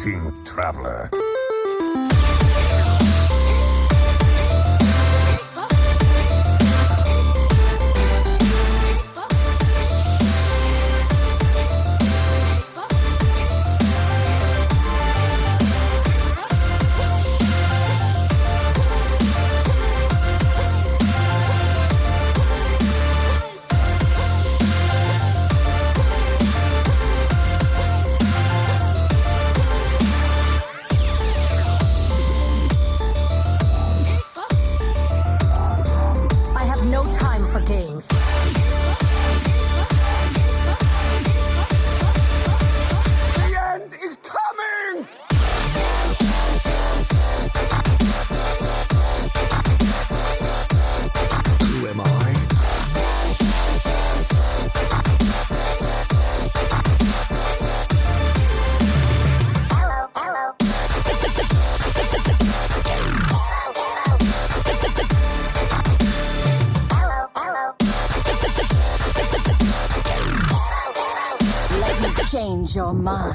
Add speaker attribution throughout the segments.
Speaker 1: Greeting, traveler.
Speaker 2: Games.
Speaker 1: The end is coming! Who am I?
Speaker 2: Change your mind.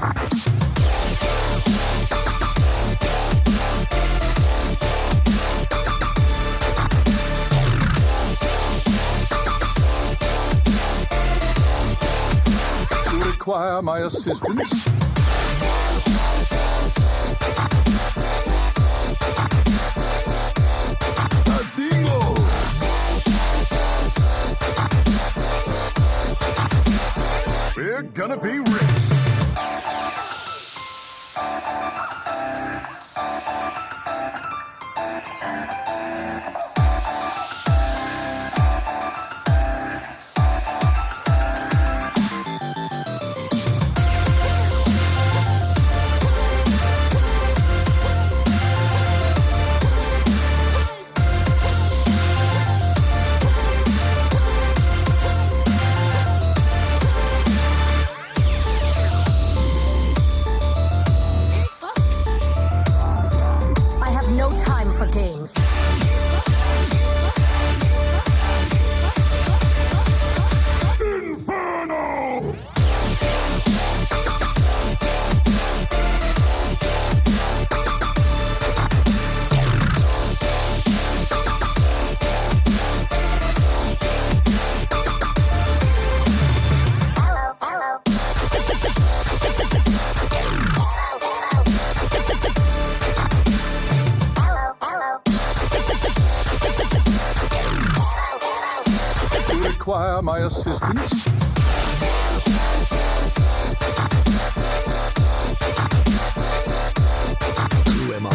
Speaker 1: You require my assistance? Adingo! We're gonna be rich.
Speaker 2: Games.
Speaker 1: Inferno! Require my assistance? Who am I?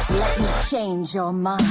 Speaker 2: Let me change your mind.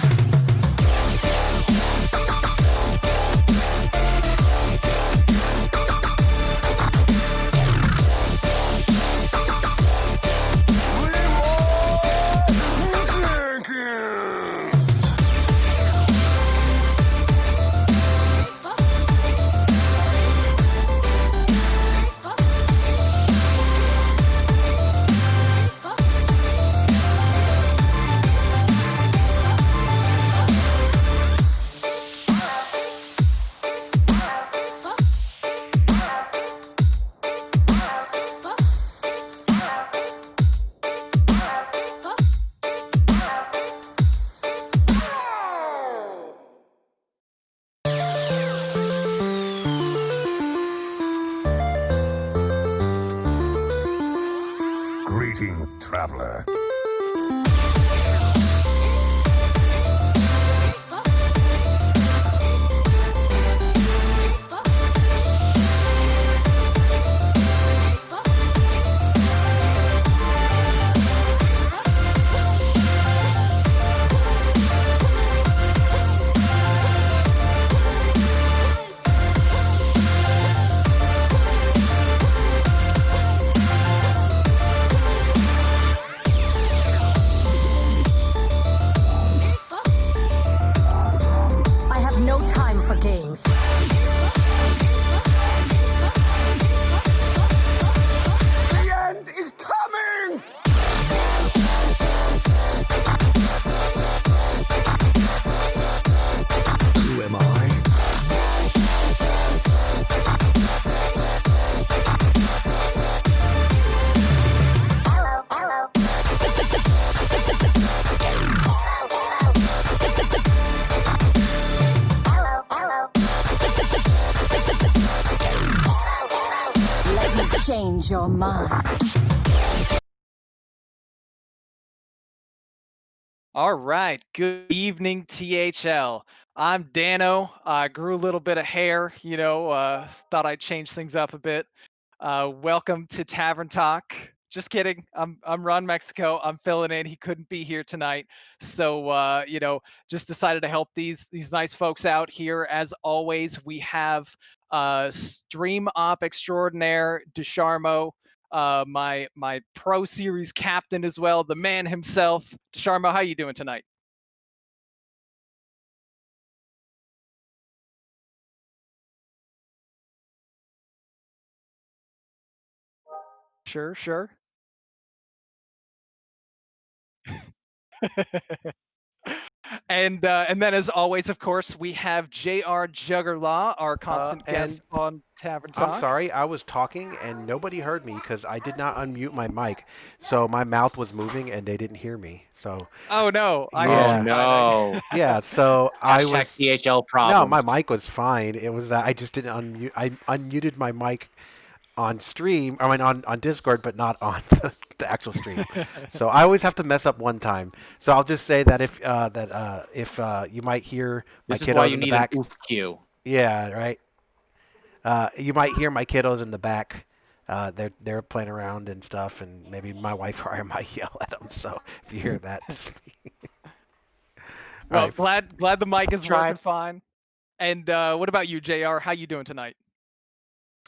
Speaker 1: Greeting, traveler.
Speaker 2: Games.
Speaker 1: The end is coming! Who am I?
Speaker 2: change your mind.
Speaker 3: All right. Good evening, THL. I'm Dano. I grew a little bit of hair, thought I'd change things up a bit. Welcome to Tavern Talk. Just kidding. I'm RonMexico. I'm filling in. He couldn't be here tonight. So just decided to help these nice folks out here. As always, we have stream op extraordinaire Dusharmo, my pro series captain as well, the man himself. Dusharmo, how you doing tonight? Sure, sure. And then as always, of course, we have JRJuggerLaw, our constant
Speaker 4: And
Speaker 3: guest on Tavern
Speaker 4: I'm
Speaker 3: Talk.
Speaker 4: sorry, I was talking and nobody heard me because I did not unmute my mic. So my mouth was moving and they didn't hear me. So,
Speaker 3: Oh no, I heard
Speaker 5: Oh
Speaker 3: you
Speaker 4: yeah.
Speaker 3: fine.
Speaker 5: no.
Speaker 4: Yeah, so I
Speaker 5: Hashtag
Speaker 4: was.
Speaker 5: THL
Speaker 4: No, my
Speaker 5: problems.
Speaker 4: mic was fine. It was that I just didn't unmute. I unmuted my mic on stream, I mean on Discord, but not on the actual stream. So I always have to mess up one time. So I'll just say that if you might hear my
Speaker 5: This is why
Speaker 4: kiddos
Speaker 5: you
Speaker 4: in the
Speaker 5: need an
Speaker 4: back.
Speaker 5: oof cue.
Speaker 4: Yeah, right. You might hear my kiddos in the back. They're playing around and stuff, and maybe my wife or I might yell at them. So if you hear that, it's me. All
Speaker 3: Well,
Speaker 4: right.
Speaker 3: glad the mic is working
Speaker 5: Tried.
Speaker 3: fine. And what about you, JR? How you doing tonight?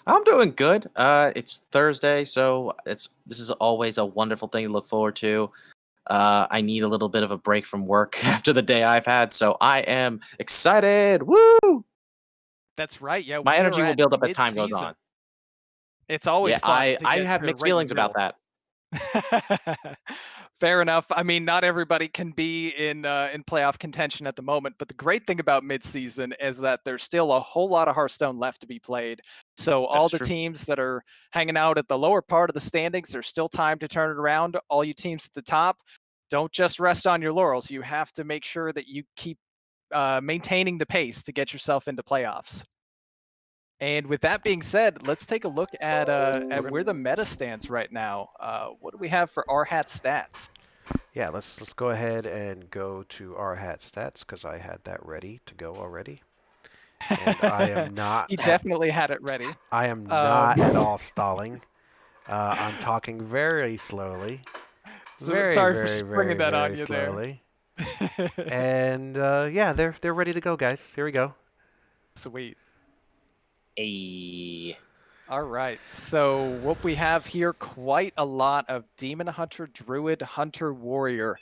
Speaker 5: I'm doing good. It's Thursday, so this is always a wonderful thing to look forward to. I need a little bit of a break from work after the day I've had, so I am excited. Woo!
Speaker 3: That's right. Yeah,
Speaker 5: My
Speaker 3: we are
Speaker 5: energy will
Speaker 3: at
Speaker 5: build up as time goes on.
Speaker 3: mid-season. It's always
Speaker 5: Yeah,
Speaker 3: fun
Speaker 5: I
Speaker 3: to
Speaker 5: I
Speaker 3: get
Speaker 5: have
Speaker 3: to
Speaker 5: mixed
Speaker 3: ready to
Speaker 5: feelings about
Speaker 3: go.
Speaker 5: that.
Speaker 3: Fair enough. I mean, not everybody can be in playoff contention at the moment, but the great thing about midseason is that there's still a whole lot of Hearthstone left to be played. So all
Speaker 5: That's
Speaker 3: the
Speaker 5: true.
Speaker 3: teams that are hanging out at the lower part of the standings, there's still time to turn it around. All you teams at the top, don't just rest on your laurels. You have to make sure that you keep maintaining the pace to get yourself into playoffs. And with that being said, let's take a look at where the meta stands right now. What do we have for our hat stats?
Speaker 4: Yeah, let's go ahead and go to our hat stats because I had that ready to go already, and I am not
Speaker 3: He
Speaker 4: at
Speaker 3: definitely had it ready.
Speaker 4: I am not at
Speaker 3: Um,
Speaker 4: all stalling. I'm talking very slowly,
Speaker 3: so
Speaker 4: very,
Speaker 3: sorry for
Speaker 4: very,
Speaker 3: springing
Speaker 4: very,
Speaker 3: that on
Speaker 4: very
Speaker 3: you there.
Speaker 4: slowly. And yeah, they're ready to go, guys. Here we go.
Speaker 3: Sweet.
Speaker 5: A
Speaker 3: All right. So what we have here, quite a lot of Demon Hunter, Druid, Hunter, Warrior.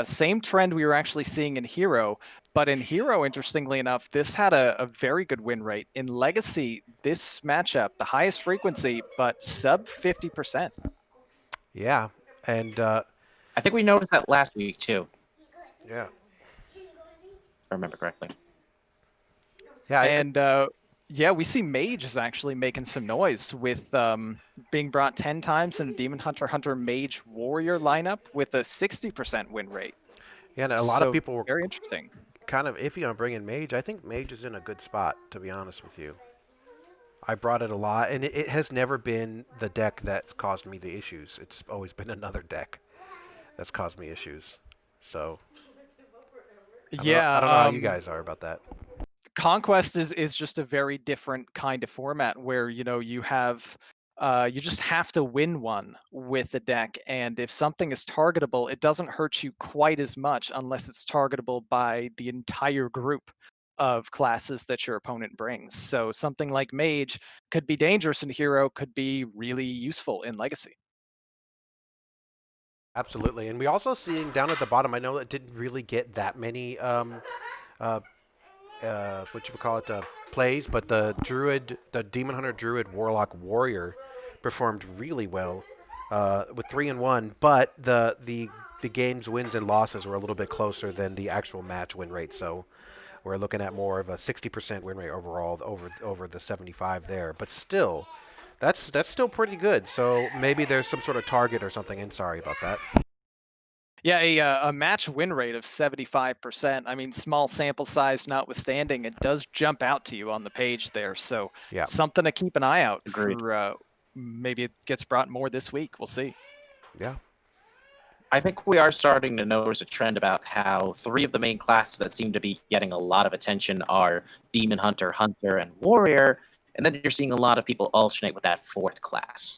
Speaker 3: Same trend we were actually seeing in Hero, but in Hero, interestingly enough, this had a very good win rate. In Legacy, this matchup, the highest frequency, but sub 50%.
Speaker 4: Yeah, and
Speaker 5: I think we noticed that last week too,
Speaker 4: yeah,
Speaker 5: if I remember correctly.
Speaker 4: yeah.
Speaker 3: And yeah, we see Mage is actually making some noise with being brought 10 times in a Demon Hunter Hunter Mage Warrior lineup with a 60% win rate.
Speaker 4: Yeah, and a lot of
Speaker 3: So
Speaker 4: people were
Speaker 3: very interesting.
Speaker 4: kind of iffy on bringing Mage. I think Mage is in a good spot, to be honest with you. I brought it a lot, and it has never been the deck that's caused me the issues. It's always been another deck that's caused me issues. So I
Speaker 3: Yeah,
Speaker 4: don't know how you guys are about that.
Speaker 3: Conquest is just a very different kind of format where you have you just have to win one with the deck, and if something is targetable, it doesn't hurt you quite as much unless it's targetable by the entire group of classes that your opponent brings. So something like Mage could be dangerous in Hero, could be really useful in Legacy.
Speaker 4: Absolutely, and we also seeing down at the bottom. I know it didn't really get that many uh, what you would call it, plays, but the Demon Hunter Druid Warlock Warrior performed really well with 3-1. But the game's wins and losses were a little bit closer than the actual match win rate. So we're looking at more of a 60% win rate overall over the 75 there. But still, that's still pretty good. So maybe there's some sort of target or something. And sorry about that.
Speaker 3: Yeah, a match win rate of 75%. I mean, small sample size notwithstanding, it does jump out to you on the page there. So
Speaker 4: Yeah.
Speaker 3: something to keep an eye out
Speaker 5: Agreed.
Speaker 3: for maybe it gets brought more this week. We'll see.
Speaker 4: Yeah.
Speaker 5: I think we are starting to notice a trend about how three of the main classes that seem to be getting a lot of attention are Demon Hunter, Hunter, and Warrior, and then you're seeing a lot of people alternate with that fourth class.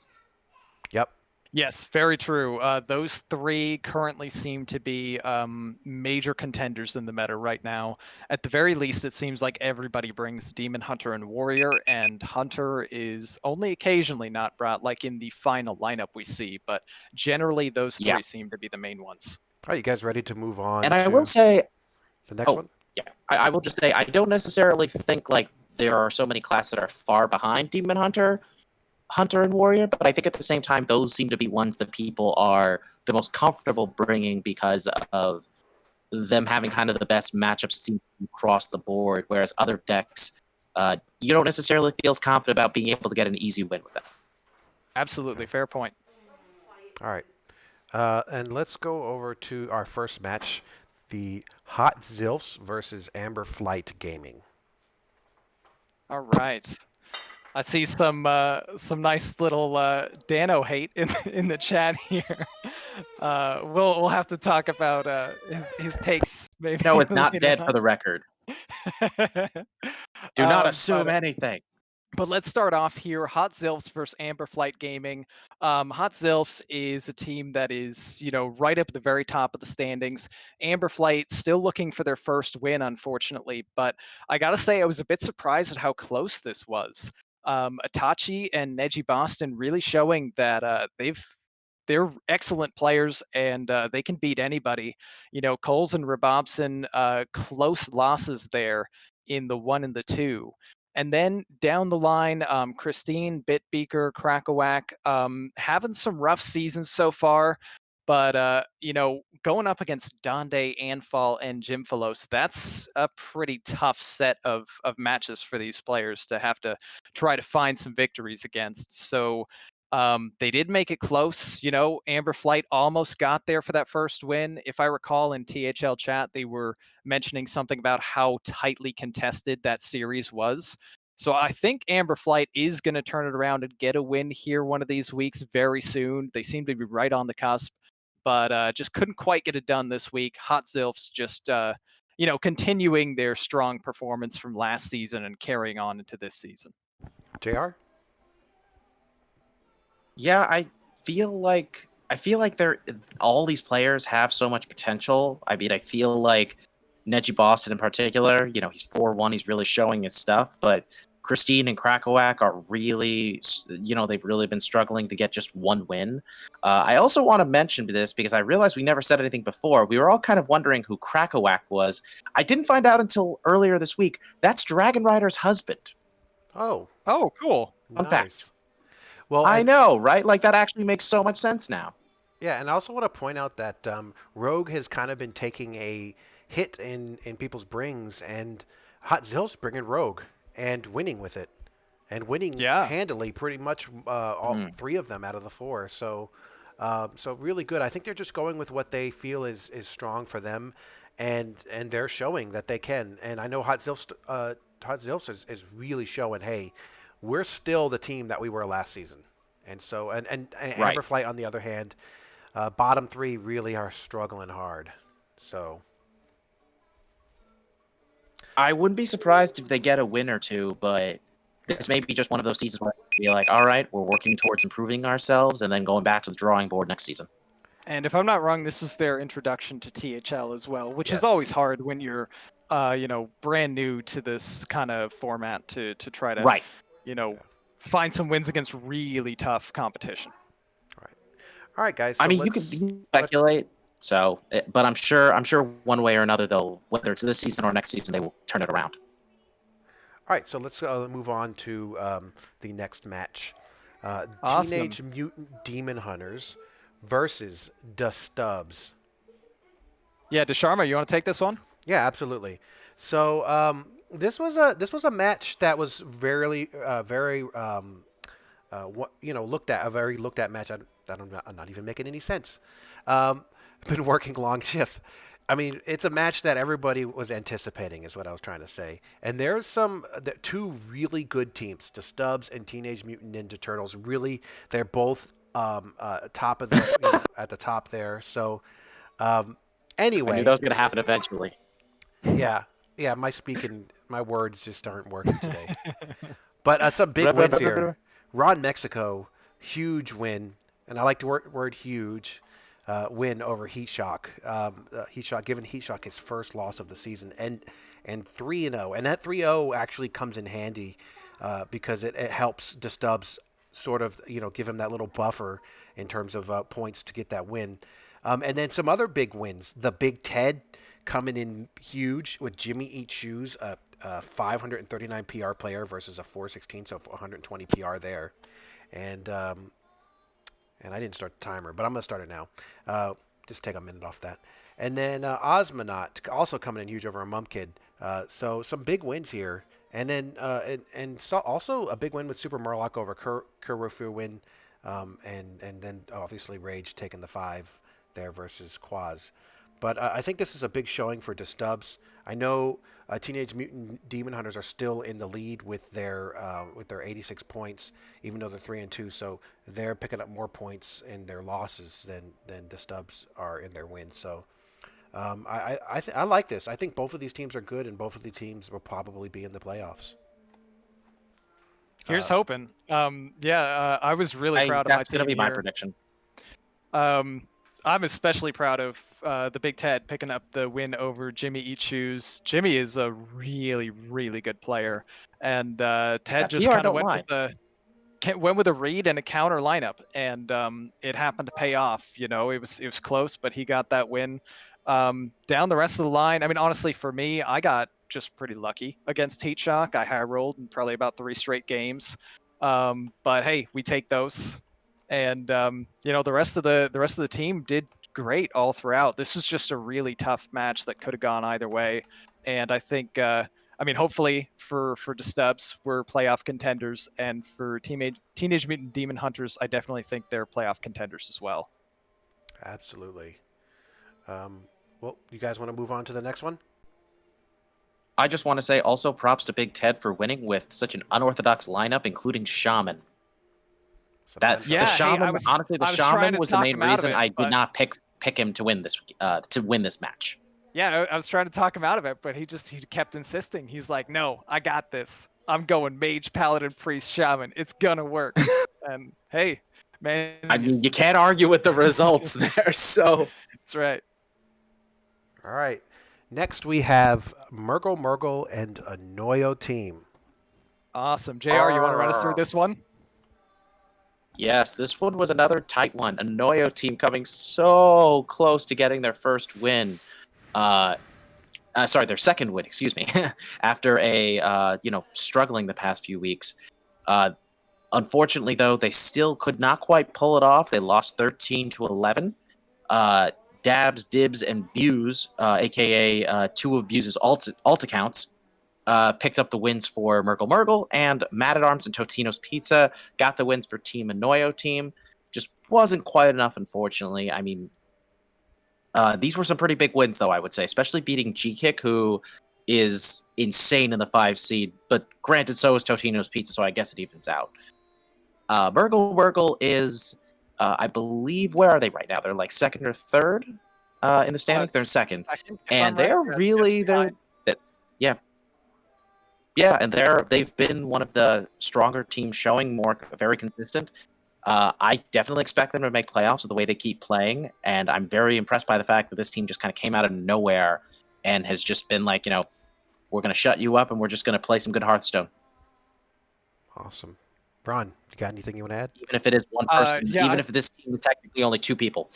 Speaker 4: Yep.
Speaker 3: Yes, very true. Those three currently seem to be major contenders in the meta right now. At the very least, it seems like everybody brings Demon Hunter and Warrior, and Hunter is only occasionally not brought, like in the final lineup we see, but generally those
Speaker 5: Yeah.
Speaker 3: three seem to be the main ones.
Speaker 4: Are you guys ready to move on
Speaker 5: And I will
Speaker 4: to
Speaker 5: say,
Speaker 4: the next
Speaker 5: oh,
Speaker 4: one?
Speaker 5: yeah, I will just say, I don't necessarily think like there are so many classes that are far behind Demon Hunter, Hunter and Warrior, but I think at the same time, those seem to be ones that people are the most comfortable bringing because of them having kind of the best matchups seem across the board, whereas other decks, you don't necessarily feel as confident about being able to get an easy win with them.
Speaker 3: Absolutely, fair point.
Speaker 4: All right. And let's go over to our first match, the Hot Zilfs versus Amber Flight Gaming.
Speaker 3: All right. I see some nice little Dano hate in the chat here. We'll have to talk about his takes maybe
Speaker 5: No, it's not
Speaker 3: later
Speaker 5: dead for
Speaker 3: on.
Speaker 5: the record. Do not
Speaker 3: Um,
Speaker 5: assume
Speaker 3: but
Speaker 5: anything.
Speaker 3: but let's start off here. Hot Zilfs versus Amber Flight Gaming. Hot Zilfs is a team that is, right up at the very top of the standings. Amber Flight still looking for their first win, unfortunately. But I gotta say, I was a bit surprised at how close this was. Itachi and Neji Boston really showing that they're excellent players and they can beat anybody. Coles and Robobson, close losses there in the 1 and the 2. And then down the line, Christine, Bitbeaker, Krakowak, having some rough seasons so far. But going up against Donde, Anfal, and Jimfalos, that's a pretty tough set of matches for these players to have to try to find some victories against. So they did make it close. Amber Flight almost got there for that first win. If I recall in THL chat, they were mentioning something about how tightly contested that series was. So I think Amber Flight is going to turn it around and get a win here one of these weeks very soon. They seem to be right on the cusp, but just couldn't quite get it done this week. Hot Zilfs just continuing their strong performance from last season and carrying on into this season.
Speaker 4: JR?
Speaker 5: Yeah, I feel like they're all these players have so much potential. I mean, I feel like Neji Boston in particular, he's 4-1, he's really showing his stuff, but Christine and Krakowak are really, they've really been struggling to get just one win. I also want to mention this because I realized we never said anything before. We were all kind of wondering who Krakowak was. I didn't find out until earlier this week. That's Dragon Rider's husband.
Speaker 4: Oh,
Speaker 3: Oh, cool.
Speaker 5: Fun
Speaker 4: nice.
Speaker 5: fact.
Speaker 4: Well,
Speaker 5: I
Speaker 4: and
Speaker 5: know, right? Like, that actually makes so much sense now.
Speaker 4: yeah, and I also want to point out that Rogue has kind of been taking a hit in people's brings, and Hot Zilf's bringing Rogue and winning with it, and winning
Speaker 3: Yeah.
Speaker 4: handily, pretty much all three of them out of the four. So really good. I think they're just going with what they feel is strong for them, and they're showing that they can. And I know Hot Zilf's is really showing, hey, we're still the team that we were last season. And so, and
Speaker 5: Right.
Speaker 4: Amber Flight, on the other hand, bottom three really are struggling hard. So,
Speaker 5: I wouldn't be surprised if they get a win or two, but this may be just one of those seasons where they be like, all right, we're working towards improving ourselves and then going back to the drawing board next season.
Speaker 3: And if I'm not wrong, this was their introduction to THL as well, which
Speaker 4: Yes.
Speaker 3: is always hard when you're, brand new to this kind of format to try to,
Speaker 5: Right.
Speaker 3: find some wins against really tough competition.
Speaker 4: all right, guys.
Speaker 5: I
Speaker 4: So
Speaker 5: mean, you can speculate. So, but I'm sure one way or another, they'll, whether it's this season or next season, they will turn it around.
Speaker 4: all right, so let's move on to the next match.
Speaker 3: Awesome.
Speaker 4: Teenage Mutant Demon Hunters versus the Stubbs.
Speaker 3: Yeah, Dusharmo, you want to take this one?
Speaker 4: Yeah, absolutely. So this was a match that was very looked at, a very looked at match. I'm not even making any sense. Been working long shifts. I mean, it's a match that everybody was anticipating, is what I was trying to say. And there's two really good teams, the Stubs and Teenage Mutant Ninja Turtles. Really, they're both top of the at the top there. So um,
Speaker 5: I knew that
Speaker 4: anyway,
Speaker 5: was going to happen eventually.
Speaker 4: yeah, yeah, my words just aren't working today. But some big wins here. RonMexico, huge win, and I like the word huge. Win over Heat Shock. Heat Shock, giving Heat Shock his first loss of the season, and 3-0, and that 3-0 actually comes in handy because it helps the Stubs sort of give him that little buffer in terms of points to get that win. And then some other big wins. The Big Ted coming in huge with Jimmy Eat Shoes, a 539 PR player versus a 416, so 120 PR there. And and I didn't start the timer, but I'm gonna start it now. Just take a minute off that. And then Osmonaut also coming in huge over a Mum Kid. So some big wins here. And then so also a big win with Super Murloc over Kurofu win. And then obviously Rage taking the 5 there versus Quaz. But I think this is a big showing for Dustubs. I know Teenage Mutant Demon Hunters are still in the lead with their 86 points, even though they're 3-2. So they're picking up more points in their losses than Dustubs are in their wins. So I like this. I think both of these teams are good, and both of the teams will probably be in the playoffs.
Speaker 3: Here's hoping. I was really proud of my
Speaker 5: That's going to
Speaker 3: team
Speaker 5: be my
Speaker 3: here.
Speaker 5: prediction.
Speaker 3: I'm especially proud of the Big Ted picking up the win over Jimmy Eat Shoes. Jimmy is a really, really good player, and Ted
Speaker 5: That
Speaker 3: just
Speaker 5: PR
Speaker 3: kind of
Speaker 5: don't lie.
Speaker 3: went with a read and a counter lineup, and it happened to pay off. You know, it was close, but he got that win. Down the rest of the line, I mean, honestly, for me, I got just pretty lucky against Heat Shock. I high rolled in probably about 3 straight games, but hey, we take those. And the rest of the team did great all throughout. This was just a really tough match that could have gone either way, and I think. I mean, hopefully for the Stubs, we're playoff contenders, and for Teenage Mutant Demon Hunters, I definitely think they're playoff contenders as well.
Speaker 4: Absolutely. Well, you guys want to move on to the next one?
Speaker 5: I just want to say also props to Big Ted for winning with such an unorthodox lineup, including Shaman.
Speaker 4: Sometimes
Speaker 3: Yeah,
Speaker 5: The
Speaker 3: hey,
Speaker 5: Shaman, honestly, the
Speaker 3: I was trying
Speaker 5: Shaman
Speaker 3: to
Speaker 5: was the
Speaker 3: talk
Speaker 5: main
Speaker 3: him out of
Speaker 5: reason
Speaker 3: it,
Speaker 5: I did
Speaker 3: but
Speaker 5: not pick him to win this match.
Speaker 3: yeah, I was trying to talk him out of it, but he kept insisting. He's like, "No, I got this. I'm going Mage, Paladin, Priest, Shaman. It's gonna work." And hey, man,
Speaker 5: I mean, you can't argue with the results there. So
Speaker 3: that's right.
Speaker 4: All right. Next we have Murgle and a Noyo team.
Speaker 3: Awesome, JR. You want to run us through this one?
Speaker 5: yes, this one was another tight one. A Noyo team coming so close to getting their first win. Sorry, their second win, excuse me, after struggling the past few weeks. Unfortunately, though, they still could not quite pull it off. They lost 13-11. Dabs, Dibs, and Buse, aka two of Buse's alt accounts, picked up the wins for Murgle, and Mad at Arms and Totino's Pizza got the wins for Team Anoyo team. Just wasn't quite enough, unfortunately. I mean, these were some pretty big wins, though, I would say, especially beating G-Kick, who is insane in the 5 seed. But granted, so is Totino's Pizza, so I guess it evens out. Murgle is, I believe, where are they right now? They're like second or third in the standings. They're in second, and they're really yeah, and they've been one of the stronger teams, showing very consistent. I definitely expect them to make playoffs with the way they keep playing, and I'm very impressed by the fact that this team just kind of came out of nowhere and has just been like, we're going to shut you up and we're just going to play some good Hearthstone.
Speaker 4: Awesome. Ron, you got anything you want to add?
Speaker 5: Even if it is one person, even if this team is technically only 2 people.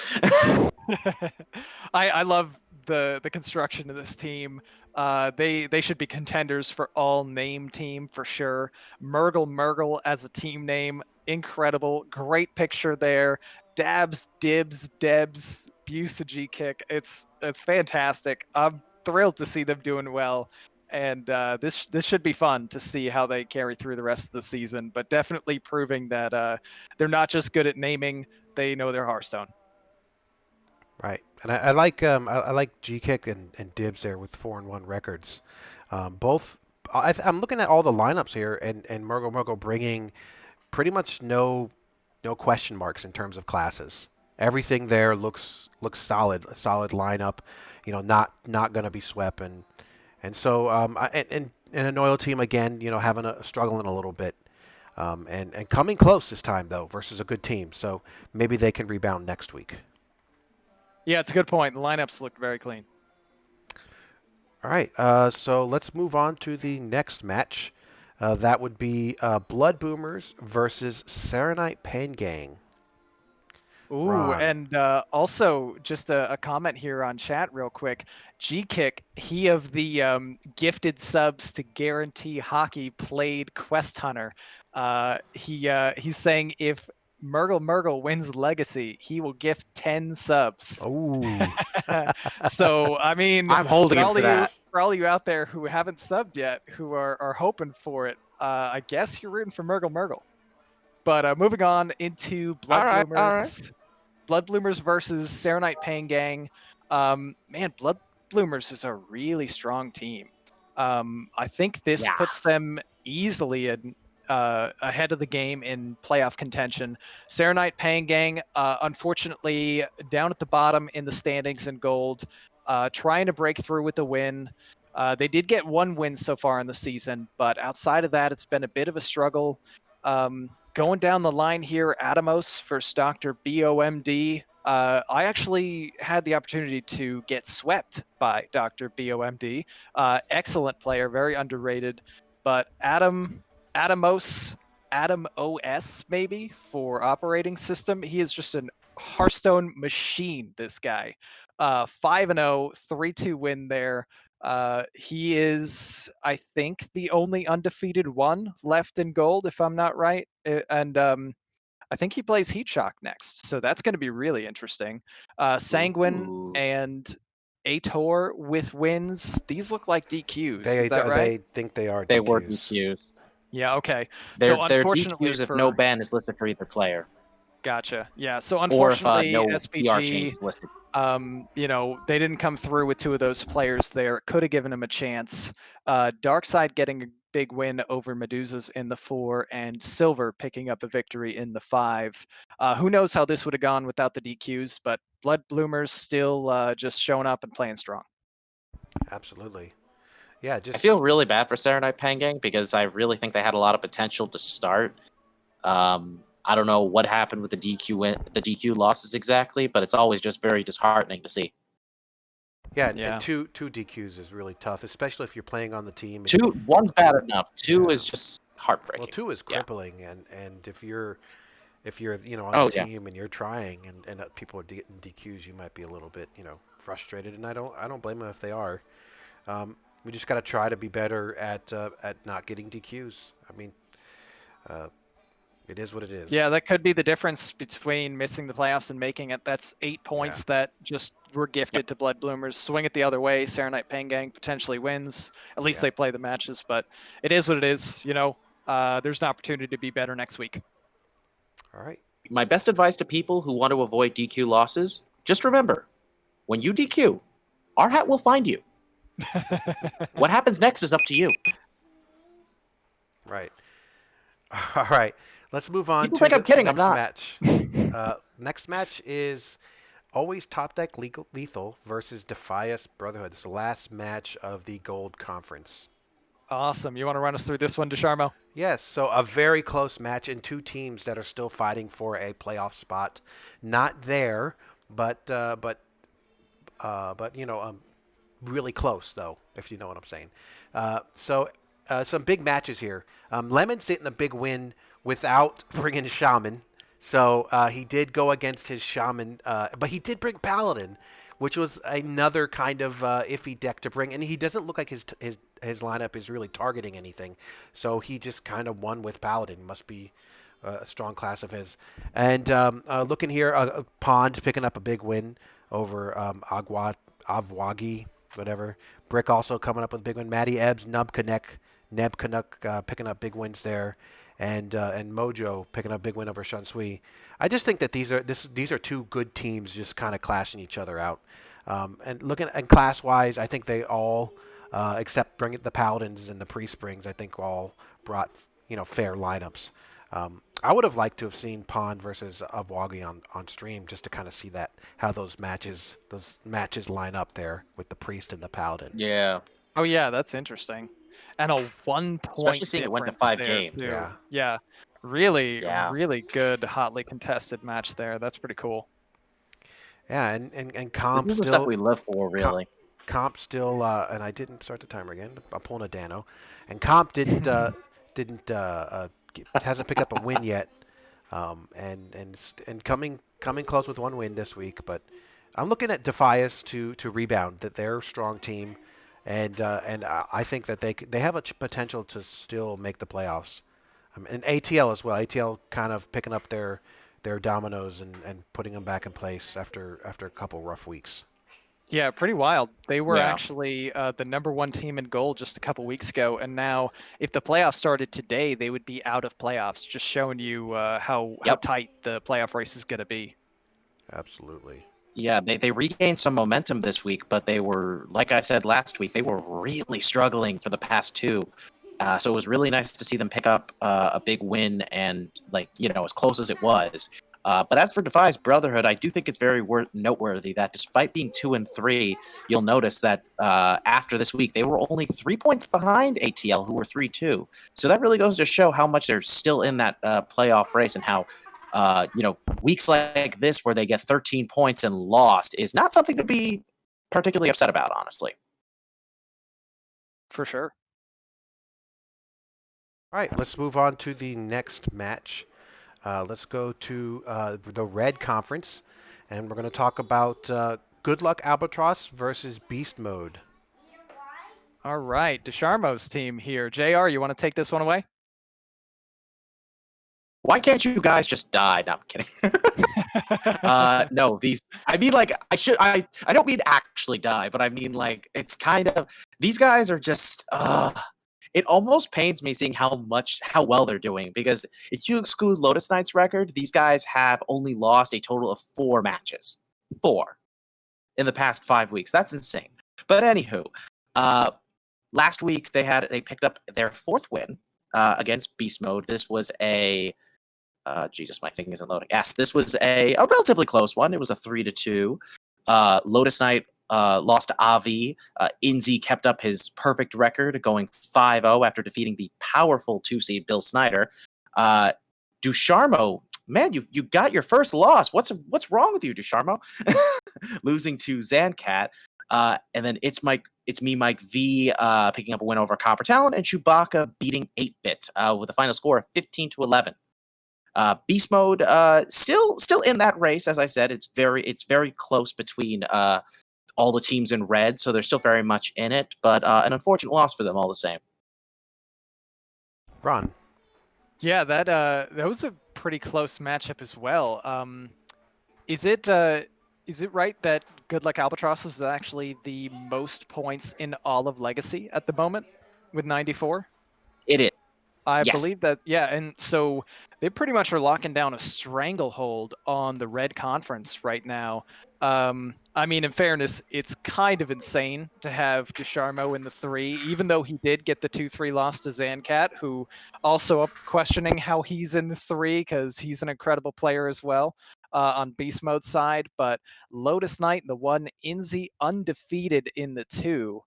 Speaker 3: I love the construction of this team. They should be contenders for all name team for sure. Murgle as a team name, incredible. Great picture there. Dabs, Dibs, Debs, Busage kick. It's fantastic. I'm thrilled to see them doing well. And this should be fun to see how they carry through the rest of the season, but definitely proving that they're not just good at naming, they know their Hearthstone.
Speaker 4: Right, and I like G Kick and Dibs there with 4-1 records. Both I'm looking at all the lineups here, and Murgo bringing pretty much no question marks in terms of classes. Everything there looks solid, a solid lineup. Not going to be swept, and so and an oil team again, having a struggling a little bit, and coming close this time though versus a good team. So maybe they can rebound next week.
Speaker 3: Yeah, it's a good point. The lineups look very clean.
Speaker 4: All right, so let's move on to the next match. That would be Blood Boomers versus Serenite Pain Gang.
Speaker 3: Ooh,
Speaker 4: Ron.
Speaker 3: and also just a comment here on chat real quick. G-Kick, he of the gifted subs to guarantee hockey played Quest Hunter. He's saying if Murgle wins Legacy, he will gift 10 subs.
Speaker 4: Oh,
Speaker 3: So I mean,
Speaker 5: I'm holding
Speaker 3: for
Speaker 5: him
Speaker 3: all
Speaker 5: for
Speaker 3: of you
Speaker 5: that.
Speaker 3: for all of you out there who haven't subbed yet, who are hoping for it, I guess you're rooting for Murgle. But moving on into
Speaker 5: All right, all right.
Speaker 3: Blood Bloomers versus Serenite Pain Gang. Man, Blood Bloomers is a really strong team. I think this
Speaker 5: Yeah.
Speaker 3: puts them easily ahead of the game in playoff contention. Serenite Pain Gang, unfortunately, down at the bottom in the standings in gold, trying to break through with a win. They did get one win so far in the season, but outside of that, it's been a bit of a struggle. Going down the line here, Atomos versus Dr. BOMD. I actually had the opportunity to get swept by Dr. BOMD. Excellent player, very underrated. But Atomos, Atom OS maybe for operating system. He is just an Hearthstone machine, this guy. 5-0, 3-2 win there. He is, I think, the only undefeated one left in gold, if I'm not right. And I think he plays Heat Shock next, so that's going to be really interesting. Sanguine
Speaker 5: Ooh.
Speaker 3: and Ator with wins. These look like DQs. Is that right?
Speaker 4: they think they are
Speaker 5: They were
Speaker 4: DQs.
Speaker 5: DQs.
Speaker 3: Yeah. Okay. So
Speaker 5: They're
Speaker 3: unfortunately
Speaker 5: DQs if no
Speaker 3: for
Speaker 5: ban is listed for either player,
Speaker 3: gotcha. Yeah. So
Speaker 5: or if
Speaker 3: unfortunately,
Speaker 5: no PR change
Speaker 3: SPG,
Speaker 5: is listed.
Speaker 3: they didn't come through with two of those players there. Could have given him a chance. Darkside getting a big win over Medusas in the 4, and Silver picking up a victory in the 5. Who knows how this would have gone without the DQs, but Blood Bloomers still just showing up and playing strong.
Speaker 4: Absolutely. Yeah,
Speaker 5: I
Speaker 4: just
Speaker 5: feel really bad for Serenite Pangang because I really think they had a lot of potential to start. I don't know what happened with the the DQ losses exactly, but it's always just very disheartening to see.
Speaker 4: yeah, and
Speaker 3: Yeah.
Speaker 4: two DQs is really tough, especially if you're playing on the team.
Speaker 5: One's bad enough. Two
Speaker 4: Yeah.
Speaker 5: is just
Speaker 4: Well,
Speaker 5: heartbreaking.
Speaker 4: two is
Speaker 5: Yeah.
Speaker 4: crippling, and if you're on the
Speaker 5: Oh yeah.
Speaker 4: team and you're trying and people are getting DQs, you might be a little bit frustrated, and I don't blame them if they are. We just got to try to be better at not getting DQs. I mean, uh, it is what it is.
Speaker 3: Yeah, that could be the difference between missing the playoffs and making it. That's 8
Speaker 4: Yeah.
Speaker 3: points that just were
Speaker 5: Yep.
Speaker 3: gifted to Blood Bloomers. Swing it the other way, Serenite Pangang potentially wins. At least
Speaker 4: Yeah.
Speaker 3: they play the matches, but it is what it is. There's an opportunity to be better next week.
Speaker 4: All right.
Speaker 5: My best advice to people who want to avoid DQ losses: just remember, when you DQ, our hat will find you. What happens next is up to you.
Speaker 4: Right. All right. Let's move on
Speaker 5: People
Speaker 4: to
Speaker 5: think I'm
Speaker 4: the
Speaker 5: kidding. I'm
Speaker 4: next
Speaker 5: not.
Speaker 4: match. Next match is always top deck lethal versus Defias Brotherhood. It's the last match of the Gold Conference.
Speaker 3: Awesome. You want to run us through this one, Dusharmo?
Speaker 4: Yes, so a very close match and two teams that are still fighting for a playoff spot. Not there, but really close though, if you know what I'm saying. So some big matches here. Lemon's getting a big win without bringing Shaman. So he did go against his Shaman, but he did bring Paladin, which was another kind of iffy deck to bring. And he doesn't look like his lineup is really targeting anything. So he just kind of won with Paladin. Must be a strong class of his. And looking here, Pond picking up a big win over Avwagi, whatever. Brick also coming up with a big win. Matty Ebbs, Neb Canuck picking up big wins there. and Mojo picking up a big win over Shansui. I just think that these are two good teams just kind of clashing each other out. And looking at class wise, I think they all, except bring it the Paladins and the Pre-Springs, I think all brought fair lineups. I would have liked to have seen Pond versus Abwagi on stream just to kind of see that how those matches line up there with the Priest and the Paladin.
Speaker 5: Yeah,
Speaker 3: Oh yeah, that's interesting. And a 1
Speaker 5: especially
Speaker 3: point
Speaker 5: seeing it went to
Speaker 3: difference
Speaker 5: 5
Speaker 3: there
Speaker 5: games.
Speaker 3: too.
Speaker 4: Yeah.
Speaker 3: Yeah. Really,
Speaker 5: Yeah.
Speaker 3: really good, hotly contested match there. That's pretty cool.
Speaker 4: Yeah, and
Speaker 5: This
Speaker 4: Comp
Speaker 5: is the stuff
Speaker 4: still
Speaker 5: we live for,
Speaker 4: Comp,
Speaker 5: really.
Speaker 4: Comp still and I didn't start the timer again. I'm pulling a Dano, and Comp didn't hasn't picked up a win yet. And coming close with one win this week, but I'm looking at Defias to rebound. That they're a strong team, and I think that they have a potential to still make the playoffs. And ATL as well. ATL kind of picking up their dominoes and putting them back in place after a couple rough weeks.
Speaker 3: Yeah, pretty wild. They were
Speaker 5: Yeah.
Speaker 3: actually the #1 team in gold just a couple weeks ago, and now if the playoffs started today, they would be out of playoffs. Just showing you how
Speaker 5: Yep.
Speaker 3: tight the playoff race is going to be.
Speaker 4: Absolutely.
Speaker 5: Yeah, they regained some momentum this week, but they were, like I said last week, they were really struggling for the past two. So it was really nice to see them pick up a big win and, as close as it was. But as for Defi's Brotherhood, I do think it's very noteworthy that despite being 2-3, you'll notice that after this week, they were only 3 points behind ATL, who were 3-2. So that really goes to show how much they're still in that playoff race and how weeks like this where they get 13 points and lost is not something to be particularly upset about, honestly.
Speaker 3: For sure.
Speaker 4: All right, let's move on to the next match. Let's go to the Red Conference, and we're going to talk about Good Luck Albatross versus Beast Mode.
Speaker 3: All right, Dusharmo's team here. JR, you want to take this one away?
Speaker 5: Why can't you guys just die? No, I'm kidding. No, I mean, like, I don't mean actually die, but I mean, like, it's kind of, these guys are just, it almost pains me seeing how well they're doing, because if you exclude Lotus Knight's record, these guys have only lost a total of 4 matches. 4 in the past 5 weeks. That's insane. But anywho, last week they picked up their 4th win against Beast Mode. This was a Jesus, my thing isn't loading. Yes, this was a relatively close one. It was a 3-2. Lotus Knight lost to Avi. Inzi kept up his perfect record, going 5-0 after defeating the powerful 2-seed Bill Snyder. Dusharmo, man, you got your first loss. What's wrong with you, Dusharmo? Losing to Zancat. And then it's me, Mike V, picking up a win over Copper Talon, and Chewbacca beating 8-Bit with a final score of 15-11. Beast Mode still in that race, as I said. It's very close between all the teams in red, so they're still very much in it. But an unfortunate loss for them all the same.
Speaker 4: Ron.
Speaker 3: Yeah, that was a pretty close matchup as well. Is it right that Good Luck Albatross is actually the most points in all of Legacy at the moment with 94?
Speaker 5: It is.
Speaker 3: I
Speaker 5: Yes.
Speaker 3: believe that, yeah, and so they pretty much are locking down a stranglehold on the Red Conference right now. I mean, in fairness, it's kind of insane to have Dusharmo in the 3, even though he did get the 2-3 loss to Zancat, who also up questioning how he's in the 3 because he's an incredible player as well on Beast Mode's side. But Lotus Knight in the 1, Inzi undefeated in the 2.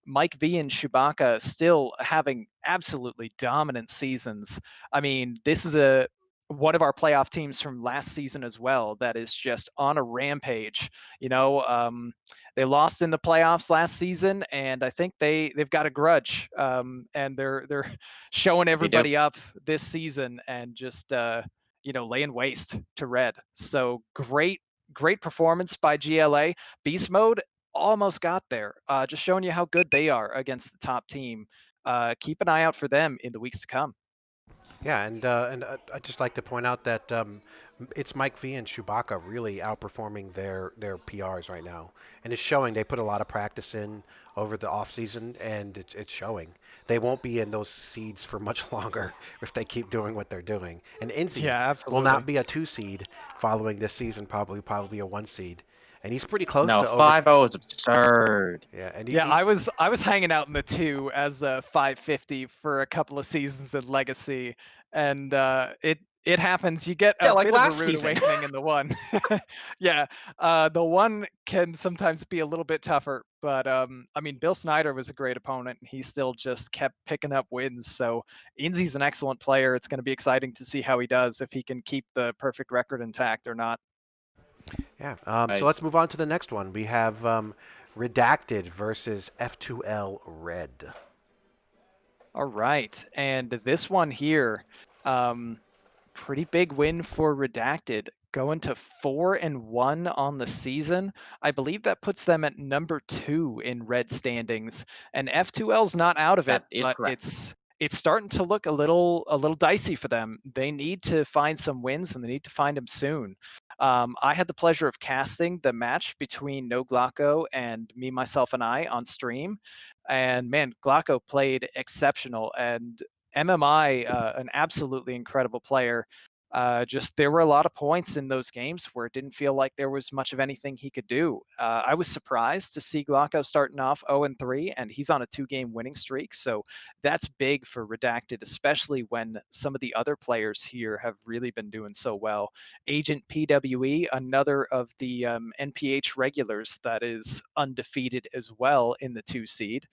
Speaker 3: Mike V and Chewbacca still having absolutely dominant seasons. I mean, this is one of our playoff teams from last season as well that is just on a rampage. They lost in the playoffs last season, and I think they've got a grudge, and they're showing everybody up this season and just laying waste to Red. So great performance by GLA. Beast Mode almost got there. Just showing you how good they are against the top team. Keep an eye out for them in the weeks to come.
Speaker 4: Yeah, and I'd just like to point out that it's Mike V and Chewbacca really outperforming their PRs right now, and it's showing. They put a lot of practice in over the off season, and it's showing. They won't be in those seeds for much longer if they keep doing what they're doing. And Inzi
Speaker 3: Yeah,
Speaker 4: will not
Speaker 3: absolutely.
Speaker 4: be a 2 seed following this season, probably a 1 seed, and he's pretty close
Speaker 5: No,
Speaker 4: to over.
Speaker 5: 5-0 is absurd.
Speaker 4: Yeah, and
Speaker 3: Yeah, I was hanging out in the two as a 550 for a couple of seasons in Legacy, and it happens. You get
Speaker 5: Yeah,
Speaker 3: a
Speaker 5: like
Speaker 3: bit of a
Speaker 5: last
Speaker 3: rude
Speaker 5: season.
Speaker 3: awakening in the one. Yeah, the one can sometimes be a little bit tougher, but I mean, Bill Snyder was a great opponent. And he still just kept picking up wins. So Inzi's an excellent player. It's going to be exciting to see how he does if he can keep the perfect record intact or not.
Speaker 4: Yeah. So
Speaker 5: Right.
Speaker 4: let's move on to the next one. We have Redacted versus F2L Red.
Speaker 3: All right, and this one here, um, pretty big win for Redacted, going to 4-1 on the season. I believe that puts them at number 2 in red standings, and F2L's not out of it,
Speaker 5: That is
Speaker 3: but
Speaker 5: correct.
Speaker 3: it's starting to look a little dicey for them. They need to find some wins, and they need to find them soon. I had the pleasure of casting the match between No Glocko and me, myself, and I on stream, and man, Glocko played exceptional, and MMI, an absolutely incredible player. Just there were a lot of points in those games where it didn't feel like there was much of anything he could do. I was surprised to see Glocko starting off 0-3, and he's on a 2-game winning streak. So that's big for Redacted, especially when some of the other players here have really been doing so well. Agent PWE, another of the NPH regulars that is undefeated as well in the 2 seed.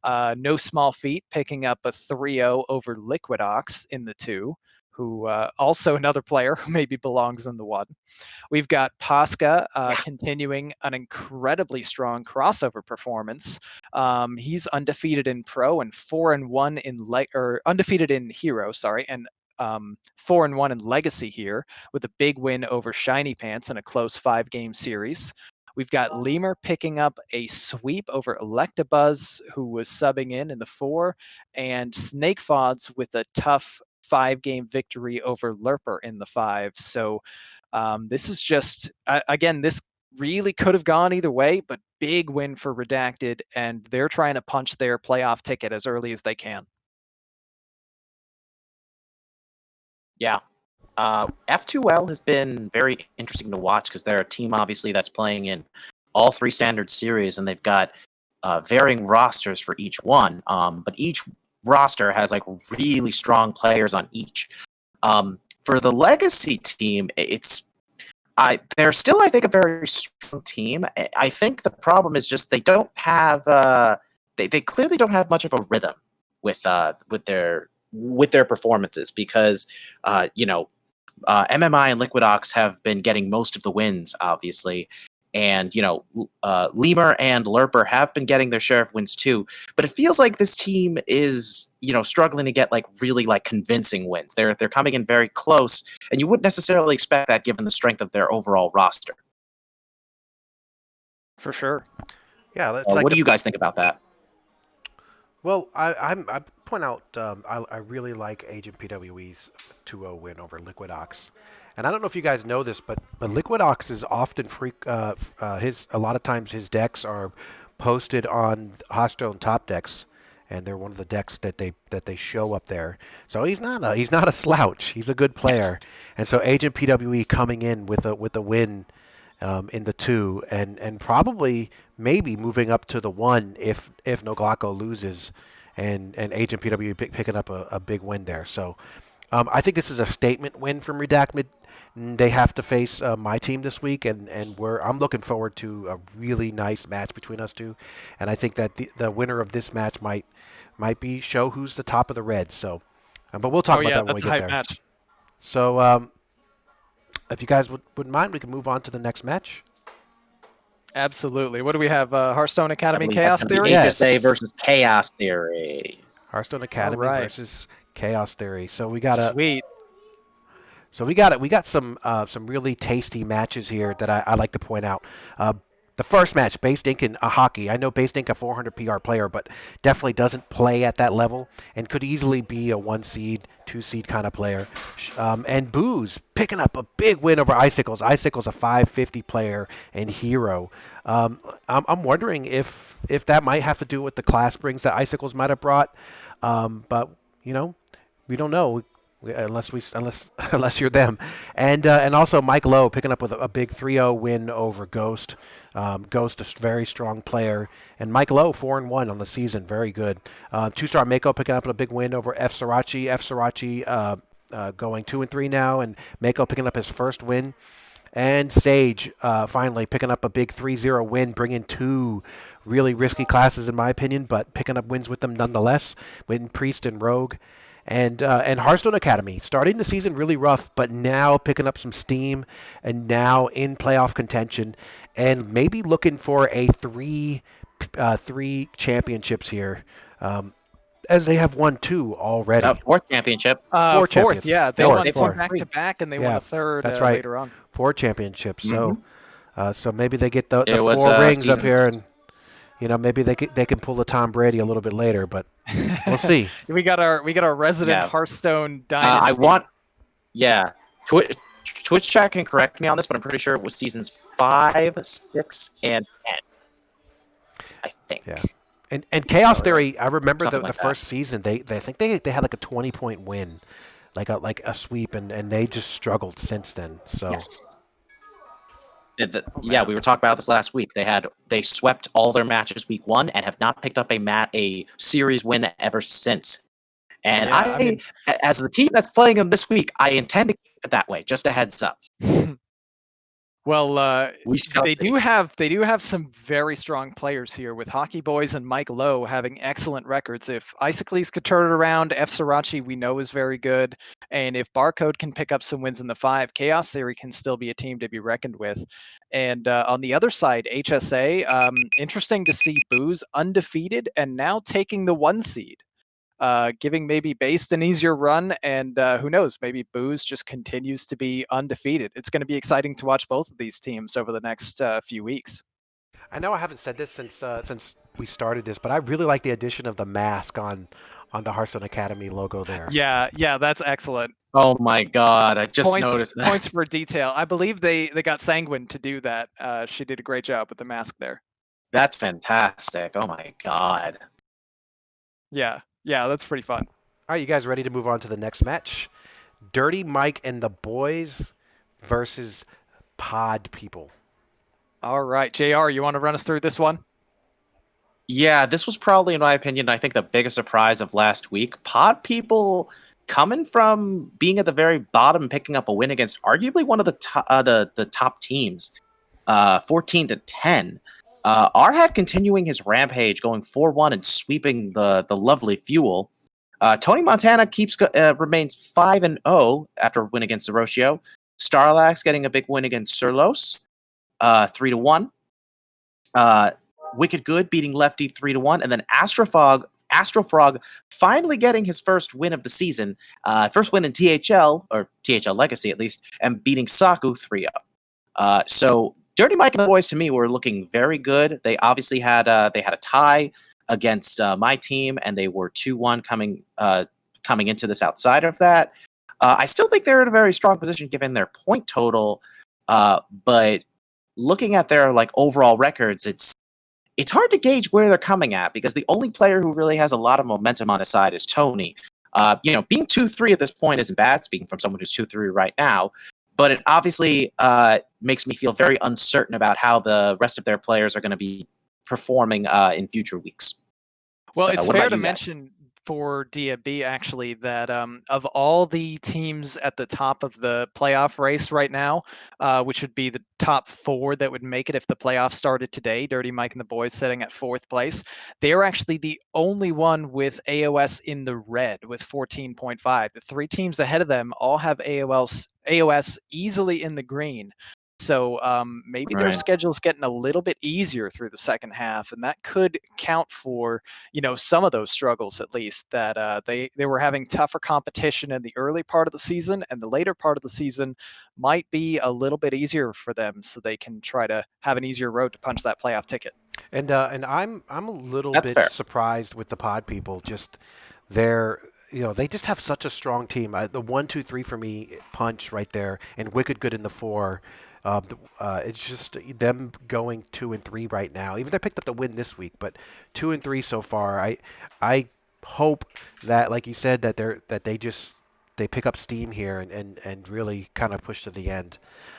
Speaker 3: No Small Feat picking up a 3-0 over Liquidox in the 2, who also another player who maybe belongs in the 1. We've got Posca
Speaker 5: Yeah.
Speaker 3: continuing an incredibly strong crossover performance. He's undefeated in Pro and 4-1 in or undefeated in Hero, sorry, and 4-1 in Legacy here with a big win over Shiny Pants in a close 5-game series. We've got Lemur picking up a sweep over Electabuzz, who was subbing in the 4, and Snake Fods with a tough 5-game victory over Lerper in the 5. So this is just, again, this really could have gone either way, but big win for Redacted, and they're trying to punch their playoff ticket as early as they can.
Speaker 5: Yeah. F2L has been very interesting to watch because they're a team, obviously, that's playing in all 3 standard series, and they've got varying rosters for each one. But each roster has like really strong players on each. For the Legacy team, they're still, I think, a very strong team. I think the problem is just they don't have they clearly don't have much of a rhythm with their performances because MMI and Liquidox have been getting most of the wins, obviously. And, Lemur and Lerper have been getting their share of wins too. But it feels like this team is, struggling to get like really like convincing wins. They're coming in very close, and you wouldn't necessarily expect that given the strength of their overall roster.
Speaker 3: For sure.
Speaker 4: Yeah, it's like
Speaker 5: What
Speaker 4: the
Speaker 5: do you guys think about that?
Speaker 4: Well, I point out I really like Agent PWE's 2-0 win over Liquidox, and I don't know if you guys know this, but Liquidox is often his a lot of times his decks are posted on Hearthstone top decks, and they're one of the decks that they show up there. So he's not a slouch. He's a good
Speaker 5: Yes.
Speaker 4: player, and so Agent PWE coming in with a win in the 2, and probably maybe moving up to the 1 if Noglako loses, and Agent PW picking up a big win there. So I think this is a statement win from Redacted. They have to face my team this week, and I'm looking forward to a really nice match between us two, and I think that the winner of this match might be show who's the top of the red. So, but we'll talk
Speaker 3: Oh
Speaker 4: about
Speaker 3: yeah,
Speaker 4: that when we
Speaker 3: that's a
Speaker 4: get
Speaker 3: hype
Speaker 4: there.
Speaker 3: match.
Speaker 4: So if you guys wouldn't mind, we can move on to the next match.
Speaker 3: Absolutely. What do we have? Hearthstone
Speaker 5: I
Speaker 3: Academy
Speaker 5: believe that's
Speaker 3: Chaos
Speaker 5: going to be
Speaker 3: Theory?
Speaker 4: Yes.
Speaker 5: HSA versus Chaos Theory.
Speaker 4: Hearthstone
Speaker 3: All
Speaker 4: Academy
Speaker 3: right.
Speaker 4: versus Chaos Theory. So
Speaker 3: Sweet.
Speaker 4: we got some really tasty matches here that I like to point out. The first match, Based Ink in hockey. I know Based Ink a 400 PR player, but definitely doesn't play at that level and could easily be a 1 seed, 2 seed kind of player. And Booze picking up a big win over Icicles. Icicles a 550 player and hero. I'm wondering if that might have to do with the class brings that Icicles might have brought. But you know, we don't know. Unless you're them, and also Mike Lowe picking up with a big 3-0 win over Ghost. Ghost a very strong player, and Mike Lowe 4-1 on the season, very good. 2-star Mako picking up a big win over F Srirachi. F Srirachi going 2-3 now, and Mako picking up his first win. And Sage finally picking up a big 3-0 win, bringing 2 really risky classes in my opinion, but picking up wins with them nonetheless. Win Priest and Rogue. And Hearthstone Academy starting the season really rough, but now picking up some steam and now in playoff contention and maybe looking for a three championships here, as they have won 2 already.
Speaker 5: Fourth championship.
Speaker 4: 4
Speaker 3: Fourth,
Speaker 4: champions.
Speaker 3: yeah. They
Speaker 4: Four,
Speaker 3: won 2
Speaker 4: four.
Speaker 3: back to back, and they won
Speaker 4: Yeah,
Speaker 3: a third
Speaker 4: that's right.
Speaker 3: later on.
Speaker 4: 4 championships.
Speaker 5: Mhm.
Speaker 4: So maybe they get the
Speaker 5: It was,
Speaker 4: 4 rings up
Speaker 5: seasons.
Speaker 4: here, and maybe they can pull the Tom Brady a little bit later, but we'll see.
Speaker 3: we got our resident
Speaker 5: Yeah.
Speaker 3: Hearthstone dynasty.
Speaker 5: I want, yeah. Twitch chat can correct me on this, but I'm pretty sure it was seasons 5, 6, and 10. I think.
Speaker 4: Yeah. And Chaos
Speaker 5: Oh, yeah.
Speaker 4: Theory, I remember
Speaker 5: Something
Speaker 4: the
Speaker 5: like that.
Speaker 4: first season. They think they had like a 20-point win, like a sweep, and they just struggled since then. So
Speaker 5: Yes. Yeah, we were talking about this last week. They swept all their matches week 1 and have not picked up a series win ever since. And
Speaker 3: Yeah,
Speaker 5: as the team that's playing them this week, I intend to keep it that way. Just a heads up.
Speaker 3: Well,
Speaker 5: We shall
Speaker 3: they
Speaker 5: see.
Speaker 3: do have some very strong players here with Hockey Boys and Mike Lowe having excellent records. If Isocles could turn it around, F Srirachi we know is very good, and if Barcode can pick up some wins in the 5, Chaos Theory can still be a team to be reckoned with. And on the other side, HSA, interesting to see Booze undefeated and now taking the 1 seed. Giving maybe Based an easier run, and who knows, maybe Booze just continues to be undefeated. It's going to be exciting to watch both of these teams over the next few weeks.
Speaker 4: I know I haven't said this since we started this, but I really like the addition of the mask on the Hearthstone Academy logo there.
Speaker 3: Yeah, that's excellent.
Speaker 5: Oh my god, I just noticed that.
Speaker 3: Points for detail. I believe they got Sanguine to do that. She did a great job with the mask there.
Speaker 5: That's fantastic. Oh my god.
Speaker 3: Yeah, that's pretty fun.
Speaker 4: All right, you guys ready to move on to the next match? Dirty Mike and the boys versus Pod People.
Speaker 3: All right, JR, you want to run us through this one?
Speaker 5: Yeah, this was probably, in my opinion, I think the biggest surprise of last week. Pod People coming from being at the very bottom, picking up a win against arguably one of the top teams, 14-10. Arhat continuing his rampage, going 4-1 and sweeping the lovely Fuel. Tony Montana remains 5-0 after a win against Zeroshio. Starlax getting a big win against Surlos, 3-1. Wicked Good beating Lefty 3-1, and then Astrofrog finally getting his first win of the season, first win in THL or THL Legacy at least, and beating Saku 3-0. So Dirty Mike and the boys to me were looking very good. They obviously had a tie against my team, and they were 2-1 coming into this. Outside of that, I still think they're in a very strong position given their point total, but looking at their overall records, it's hard to gauge where they're coming at because the only player who really has a lot of momentum on his side is Tony. Being 2-3 at this point isn't bad, speaking from someone who's 2-3 right now, but it obviously makes me feel very uncertain about how the rest of their players are going to be performing in future weeks.
Speaker 3: Well,
Speaker 5: So,
Speaker 3: it's
Speaker 5: what
Speaker 3: fair
Speaker 5: about
Speaker 3: to
Speaker 5: you guys?
Speaker 3: mention for DFB actually that of all the teams at the top of the playoff race right now, which would be the top 4 that would make it if the playoffs started today, Dirty Mike and the boys sitting at 4th place, they are actually the only one with AOS in the red with 14.5. The 3 teams ahead of them all have AOS easily in the green. So maybe their
Speaker 5: Right.
Speaker 3: schedule's getting a little bit easier through the second half, and that could count for some of those struggles at least. That they were having tougher competition in the early part of the season, and the later part of the season might be a little bit easier for them, so they can try to have an easier road to punch that playoff ticket.
Speaker 4: And I'm a little
Speaker 5: That's
Speaker 4: bit
Speaker 5: fair.
Speaker 4: surprised with the pod people. Just their they just have such a strong team. The 1, 2, 3 for me punch right there, and Wicked Good in the 4. It's just them going 2-3 right now. Even they picked up the win this week, but 2-3 so far. I hope that, like you said, they pick up steam here and really kind of push to the end.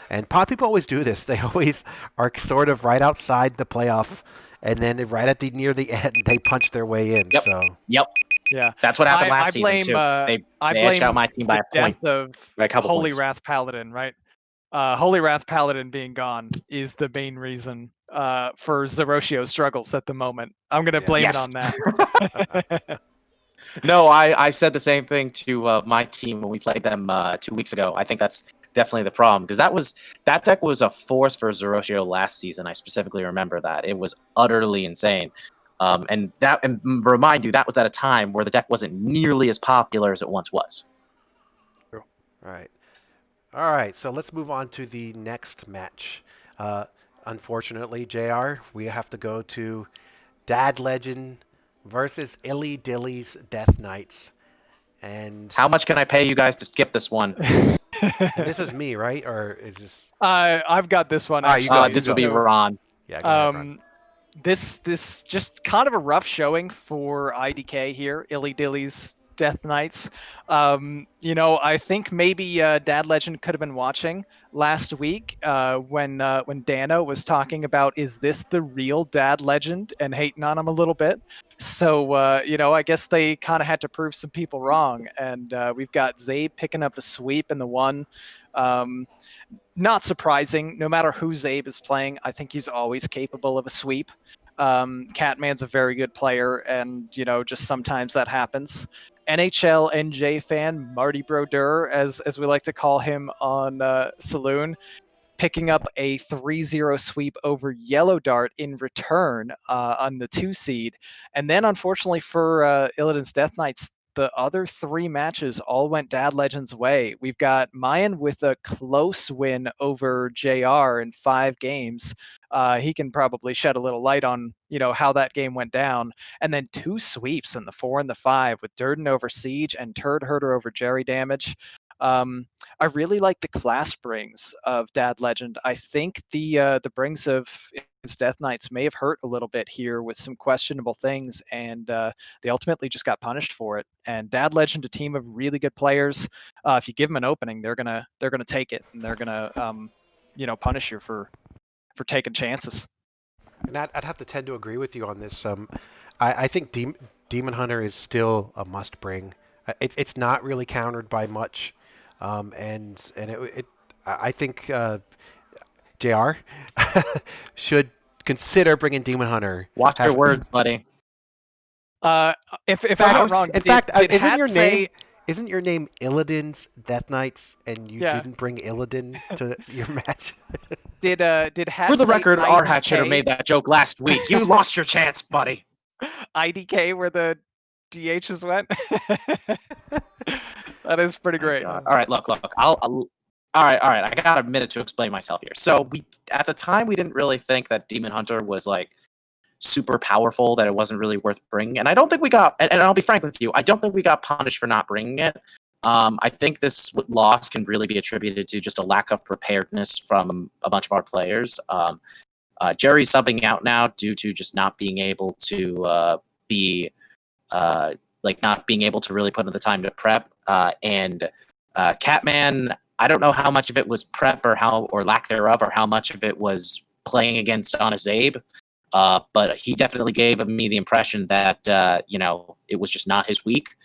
Speaker 4: And pod people always do this. They always are sort of right outside the playoff, and then right at the near the end, they punch their way in.
Speaker 5: Yep.
Speaker 4: So
Speaker 5: Yep.
Speaker 3: Yeah,
Speaker 5: That's what happened
Speaker 3: I
Speaker 5: last season
Speaker 3: blame
Speaker 5: too. They
Speaker 3: I
Speaker 5: edged out
Speaker 3: blame
Speaker 5: my team by
Speaker 3: the
Speaker 5: a point,
Speaker 3: death of
Speaker 5: by a couple
Speaker 3: Holy
Speaker 5: points.
Speaker 3: Wrath Paladin, right? Holy Wrath Paladin being gone is the main reason for Zeroshio's struggles at the moment. I'm going to
Speaker 4: Yeah.
Speaker 3: blame it
Speaker 5: Yes.
Speaker 3: on that.
Speaker 5: No, I said the same thing to my team when we played them 2 weeks ago. I think that's definitely the problem because that deck was a force for Zeroshio last season. I specifically remember that it was utterly insane. And remind you that was at a time where the deck wasn't nearly as popular as it once was.
Speaker 4: Right. All right, so let's move on to the next match. Unfortunately, JR, we have to go to Dad Legend versus Illy Dilly's Death Knights. And
Speaker 5: How much can I pay you guys to skip this one?
Speaker 4: this is me, right? Or is this?
Speaker 3: I've got this one
Speaker 4: All right, you
Speaker 3: actually.
Speaker 4: go.
Speaker 5: This would be
Speaker 3: So,
Speaker 5: Ron.
Speaker 4: Yeah, go ahead, Ron.
Speaker 3: this just kind of a rough showing for IDK here, Illy Dilly's Death Knights. I think maybe Dad Legend could have been watching last week when Dano was talking about, is this the real Dad Legend, and hating on him a little bit. So I guess they kind of had to prove some people wrong, and we've got Zabe picking up a sweep in the 1. Not surprising. No matter who Zabe is playing, I think he's always capable of a sweep. Catman's a very good player, and just sometimes that happens. NHL NJ fan Marty Brodeur, as we like to call him on Saloon, picking up a 3-0 sweep over Yellow Dart in return on the 2 seed. And then, unfortunately for Illidan's Death Knights, the other 3 matches all went Dad Legend's way. We've got Mayan with a close win over JR in 5 games. He can probably shed a little light on, how that game went down. And then 2 sweeps in the 4 and the 5 with Durden over Siege and Turd Herder over Jerry Damage. I really like the class brings of Dad Legend. I think the brings of his Death Knights may have hurt a little bit here with some questionable things, and they ultimately just got punished for it. And Dad Legend, a team of really good players, if you give them an opening, they're gonna take it, and they're gonna punish you for taking chances.
Speaker 4: And I'd have to tend to agree with you on this. I think Demon Hunter is still a must bring. It's not really countered by much, I think JR should consider bringing Demon Hunter.
Speaker 5: Watch your words, buddy.
Speaker 3: If I'm not wrong, did
Speaker 4: isn't
Speaker 3: Hat
Speaker 4: your
Speaker 3: say,
Speaker 4: name isn't your name Illidan's Death Knights, and you
Speaker 3: Yeah.
Speaker 4: didn't bring Illidan to your match?
Speaker 3: did Hat
Speaker 5: For the
Speaker 3: say
Speaker 5: record, our hat should have
Speaker 3: IDK?
Speaker 5: made that joke last week. You lost your chance, buddy.
Speaker 3: IDK where the DHs went? That is pretty great.
Speaker 5: God. All right, look. All right. I got a minute to explain myself here. So at the time, we didn't really think that Demon Hunter was like super powerful, that it wasn't really worth bringing. And I don't think we got, and I'll be frank with you, I don't think we got punished for not bringing it. I think this loss can really be attributed to just a lack of preparedness from a bunch of our players. Jerry's subbing out now due to just not being able to not being able to really put in the time to prep. And Catman, I don't know how much of it was prep or lack thereof, or how much of it was playing against Honest Abe. But he definitely gave me the impression that it was just not his week.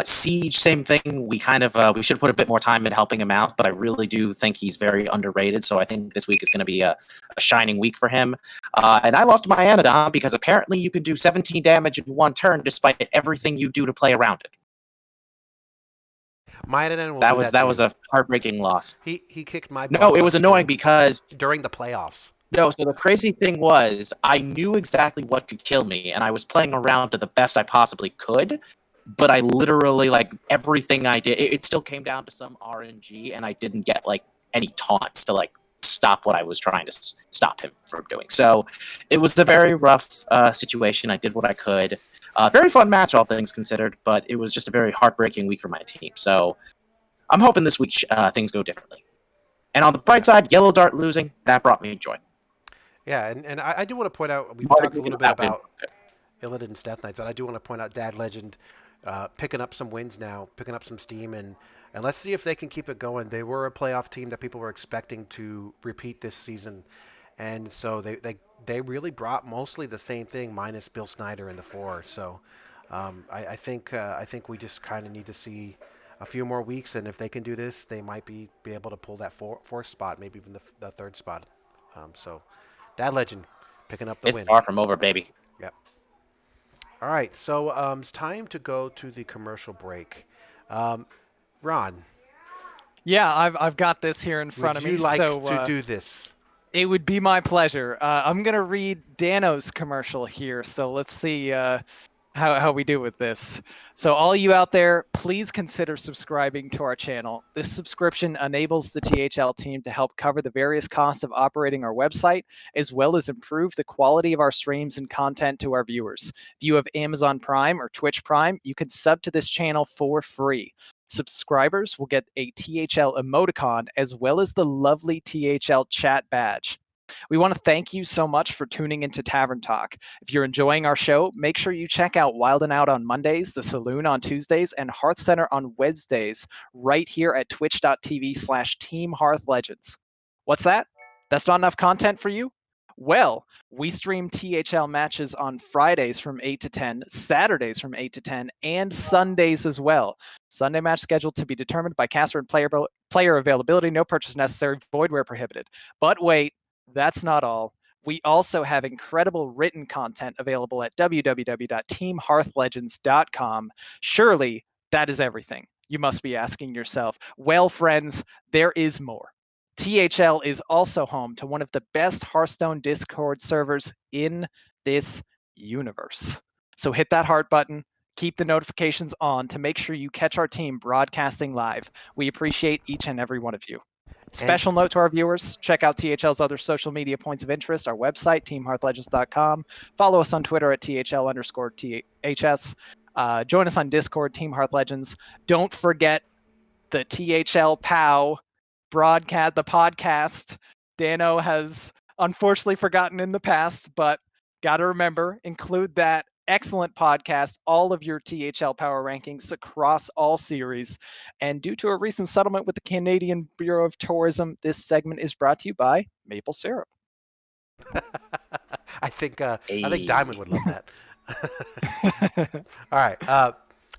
Speaker 5: Siege, same thing. We kind of we should put a bit more time in helping him out, but I really do think he's very underrated. So I think this week is going to be a shining week for him. And I lost my Anodon because apparently you can do 17 damage in 1 turn despite everything you do to play around it.
Speaker 4: Maiden will
Speaker 5: That
Speaker 4: do
Speaker 5: was
Speaker 4: that to
Speaker 5: that was
Speaker 4: you.
Speaker 5: a heartbreaking loss.
Speaker 4: He kicked my butt
Speaker 5: No, it was
Speaker 4: once
Speaker 5: annoying
Speaker 4: too
Speaker 5: because
Speaker 4: during the playoffs.
Speaker 5: no. So the crazy thing was, I knew exactly what could kill me, and I was playing around to the best I possibly could. But I literally like everything I did. It still came down to some RNG, and I didn't get like any taunts to like stop what I was trying to stop him from doing. So it was a very rough situation. I did what I could. Very fun match, all things considered, but it was just a very heartbreaking week for my team. So I'm hoping this week things go differently. And on the bright
Speaker 4: Yeah.
Speaker 5: side, Yellow Dart losing, that brought me joy.
Speaker 4: Yeah, and I do want to point out, we've
Speaker 5: Marty
Speaker 4: talked a little bit
Speaker 5: that win.
Speaker 4: about Illidan's Death Knights, but I do want to point out Dad Legend picking up some wins now, picking up some steam, and let's see if they can keep it going. They were a playoff team that people were expecting to repeat this season, and so they really brought mostly the same thing minus Bill Snyder in the four. So I think we just kind of need to see a few more weeks, and if they can do this, they might be able to pull that fourth spot, maybe even the third spot. So Dad Legend picking up the
Speaker 5: It's
Speaker 4: win.
Speaker 5: far from over, baby.
Speaker 4: Yep. All right, so it's time to go to the commercial break. Um, Ron,
Speaker 3: Yeah, I've got this here in front
Speaker 4: would
Speaker 3: of
Speaker 4: you
Speaker 3: me,
Speaker 4: like
Speaker 3: so
Speaker 4: to do this?
Speaker 3: it would be my pleasure. I'm gonna read Dano's commercial here, so let's see how we do with this. So all you out there, please consider subscribing to our channel. This subscription enables the THL team to help cover the various costs of operating our website, as well as improve the quality of our streams and content to our viewers. If you have Amazon Prime or Twitch Prime, you can sub to this channel for free. Subscribers will get a THL emoticon as well as the lovely THL chat badge. We want to thank you so much for tuning into Tavern Talk. If you're enjoying our show, make sure you check out Wild and Out on Mondays, The Saloon on Tuesdays, and Hearth Center on Wednesdays, right here at twitch.tv/Team Hearth Legends. What's that? That's not enough content for you? Well, we stream THL matches on Fridays from 8 to 10, Saturdays from 8 to 10, and Sundays as well. Sunday match scheduled to be determined by caster and player availability. No purchase necessary. Void where prohibited. But wait, that's not all. We also have incredible written content available at www.teamhearthlegends.com. Surely that is everything. You must be asking yourself. Well, friends, there is more. THL is also home to one of the best Hearthstone Discord servers in this universe. So hit that heart button, keep the notifications on to make sure you catch our team broadcasting live. We appreciate each and every one of you.
Speaker 4: And
Speaker 3: Special note to our viewers, check out THL's other social media points of interest, our website, teamhearthlegends.com. Follow us on Twitter at THL_THS. Join us on Discord, Team Hearth Legends. Don't forget the THL POW broadcast, the podcast. Dano has unfortunately forgotten in the past, but got to remember, include that excellent podcast, all of your THL power rankings across all series. And due to a recent settlement with the Canadian Bureau of Tourism, this segment is brought to you by Maple Syrup.
Speaker 4: I think Diamond
Speaker 5: Hey.
Speaker 4: would love that. All right,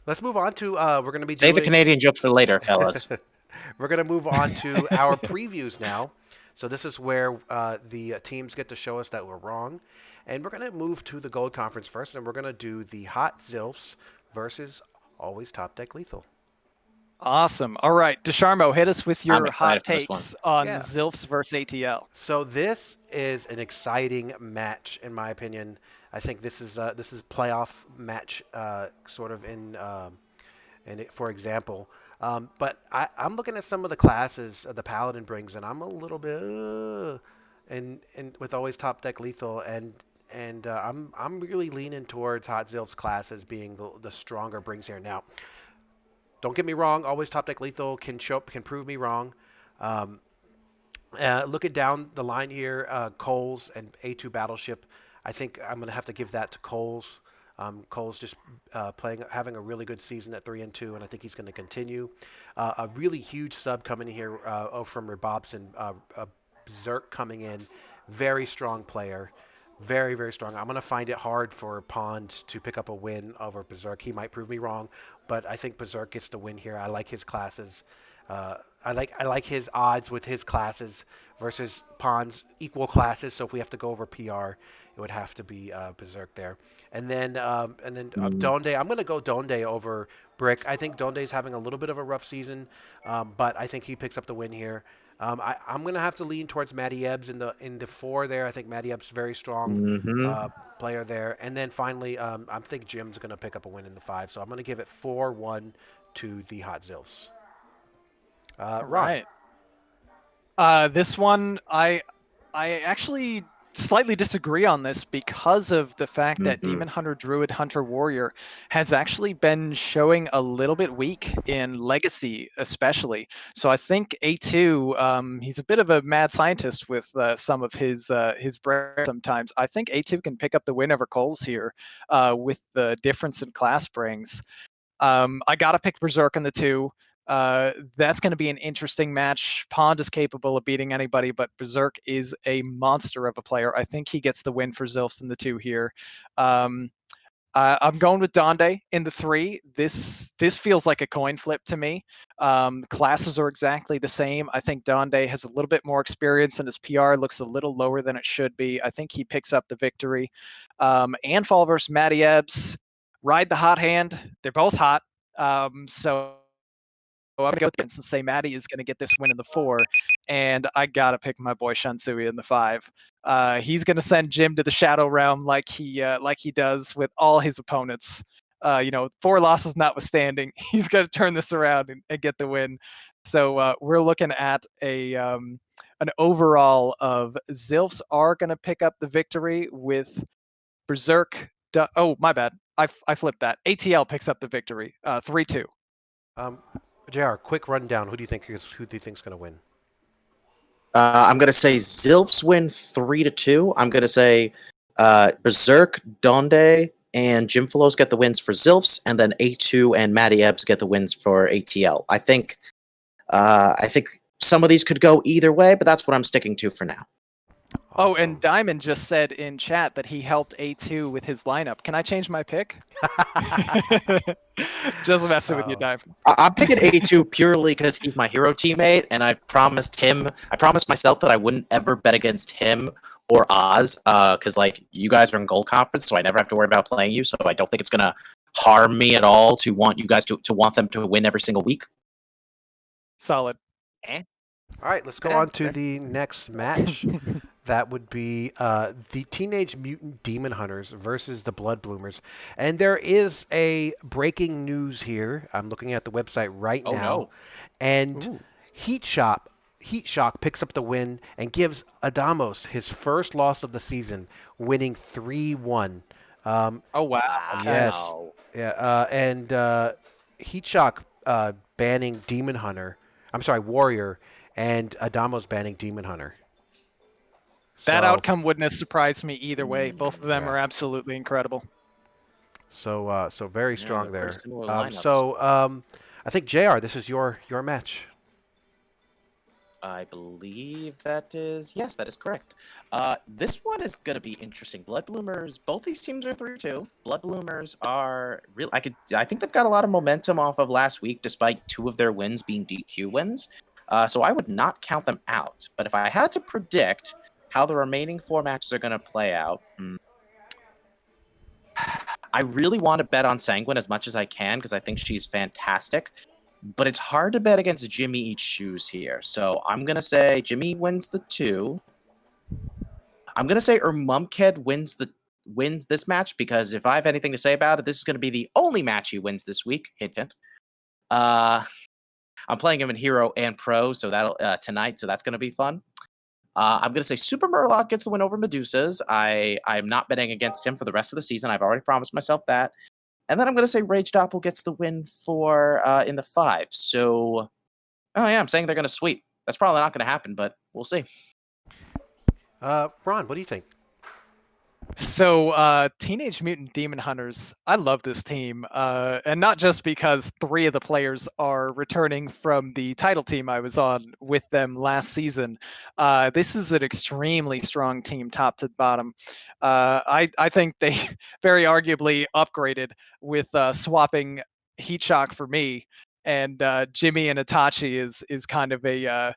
Speaker 4: let's move on to we're going to be
Speaker 5: Save the
Speaker 4: doing
Speaker 5: Canadian jokes for later, fellas.
Speaker 4: we're going to move on to our previews now. So this is where the teams get to show us that we're wrong, and we're going to move to the Gold Conference first, and we're going to do the Hot Zilfs versus Always Top Deck Lethal.
Speaker 3: Awesome. All right, Dusharmo, hit us with
Speaker 5: I'm
Speaker 3: your hot
Speaker 5: excited for this one.
Speaker 3: takes on
Speaker 4: Yeah.
Speaker 3: Zilfs versus ATL.
Speaker 4: So this is an exciting match, in my opinion. I think this is playoff match, sort of for example. But I'm looking at some of the classes the Paladin brings, and I'm a little bit, and with always top deck lethal, and I'm really leaning towards Hot Zilf's class as being the stronger brings here. Now, don't get me wrong, always top deck lethal can prove me wrong. Um, looking down the line here, Coles and A2 Battleship. I think I'm going to have to give that to Coles. Coles just having a really good season at 3-2, and I think he's going to continue. A really huge sub coming in here from Rebobson. Berserk coming in, very strong player, very very strong. I'm going to find it hard for Pond to pick up a win over Berserk. He might prove me wrong, but I think Berserk gets the win here. I like his classes. I like his odds with his classes versus Pawns equal classes. So if we have to go over PR, it would have to be Berserk there. And then
Speaker 5: Mm.
Speaker 4: Donde. I'm gonna go Donde over Brick. I think Donde's having a little bit of a rough season, but I think he picks up the win here. I'm gonna have to lean towards Matty Ebbs in the four there. I think Matty Ebbs very strong
Speaker 5: Hmm.
Speaker 4: player there. And then finally, I think Jim's gonna pick up a win in the five. So I'm gonna give it 4-1 to the Hot Zilfs.
Speaker 3: All
Speaker 4: Ron.
Speaker 3: right. This one, I actually slightly disagree on this because of the fact that
Speaker 5: Hmm.
Speaker 3: Demon Hunter Druid Hunter Warrior has actually been showing a little bit weak in Legacy, especially. So I think A2, he's a bit of a mad scientist with some of his break sometimes. I think A2 can pick up the win over Coles here with the difference in class brings. I got to pick Berserk in the two. That's going to be an interesting match. Pond is capable of beating anybody, but Berserk is a monster of a player. I think he gets the win for Zilfs in the two here. Um, I'm going with Donde in the three. This feels like a coin flip to me. Classes are exactly the same. I think Donde has a little bit more experience, and his PR looks a little lower than it should be. I think he picks up the victory. Anfall versus Matty Ebbs. Ride the hot hand. They're both hot. So I'm gonna go with and say Maddie is gonna get this win in the four, and I gotta pick my boy Shansui in the five. He's gonna send Jim to the Shadow Realm like he does with all his opponents. Four losses notwithstanding, he's gonna turn this around and get the win. So we're looking at an overall of Zilfs are gonna pick up the victory with Berserk. Oh, my bad. I flipped that. ATL picks up the victory. 3-2.
Speaker 4: Um, JR, quick rundown. Who do you think's going to win?
Speaker 5: I'm gonna say Zilfs win 3-2. I'm gonna say Berserk, Donde, and Jim Filos get the wins for Zilfs, and then A2 and Matty Ebbs get the wins for ATL. I think some of these could go either way, but that's what I'm sticking to for now.
Speaker 3: Oh,
Speaker 4: Awesome.
Speaker 3: and Diamond just said in chat that he helped A2 with his lineup. Can I change my pick? Just messing with you,
Speaker 4: Oh.
Speaker 3: Diamond.
Speaker 5: I'm picking A2 purely because he's my hero teammate, and I promised myself that I wouldn't ever bet against him or Oz, because like you guys are in gold conference, so I never have to worry about playing you. So I don't think it's gonna harm me at all to want you guys to want them to win every single week.
Speaker 3: Solid.
Speaker 5: Eh?
Speaker 4: All right, let's go on to the next match. That would be the Teenage Mutant Demon Hunters versus the Blood Bloomers. And there is a breaking news here. I'm looking at the website right
Speaker 5: Oh
Speaker 4: now.
Speaker 5: no!
Speaker 4: And
Speaker 3: Ooh.
Speaker 4: Heat Shock picks up the win and gives Adamos his first loss of the season, winning 3-1.
Speaker 3: Oh wow. Okay.
Speaker 4: Yes. Yeah. And Heat Shock banning Demon Hunter. I'm sorry, Warrior, and Adamos banning Demon Hunter.
Speaker 3: That
Speaker 4: So
Speaker 3: outcome wouldn't have surprised me either way. Both of them
Speaker 4: yeah.
Speaker 3: are absolutely incredible.
Speaker 4: So very
Speaker 5: Yeah,
Speaker 4: strong
Speaker 5: they're very
Speaker 4: there.
Speaker 5: similar lineups.
Speaker 4: I think JR, this is your match.
Speaker 5: I believe that is yes, that is correct. This one is gonna be interesting. Blood Bloomers, both these teams are 3-2. Blood Bloomers are real. I think they've got a lot of momentum off of last week, despite two of their wins being DQ wins. So I would not count them out. But if I had to predict how the remaining four matches are gonna play out, I really want to bet on Sanguine as much as I can because I think she's fantastic. But it's hard to bet against Jimmy Eats Shoes here. So I'm going to say Jimmy wins the two. I'm going to say Mumked wins this match because if I have anything to say about it, this is going to be the only match he wins this week. Hint, hint. I'm playing him in Hero and Pro, so that'll tonight, so that's going to be fun. I'm going to say Super Murloc gets the win over Medusas. I'm not betting against him for the rest of the season. I've already promised myself that. And then I'm going to say Rage Doppel gets the win for in the 5. So, oh yeah, I'm saying they're going to sweep. That's probably not going to happen, but we'll see.
Speaker 4: Ron, what do you think?
Speaker 3: So, Teenage Mutant Demon Hunters, I love this team, and not just because 3 of the players are returning from the title team I was on with them last season. This is an extremely strong team, top to bottom. I think they very arguably upgraded with swapping Heat Shock for me, and Jimmy and Itachi is kind of a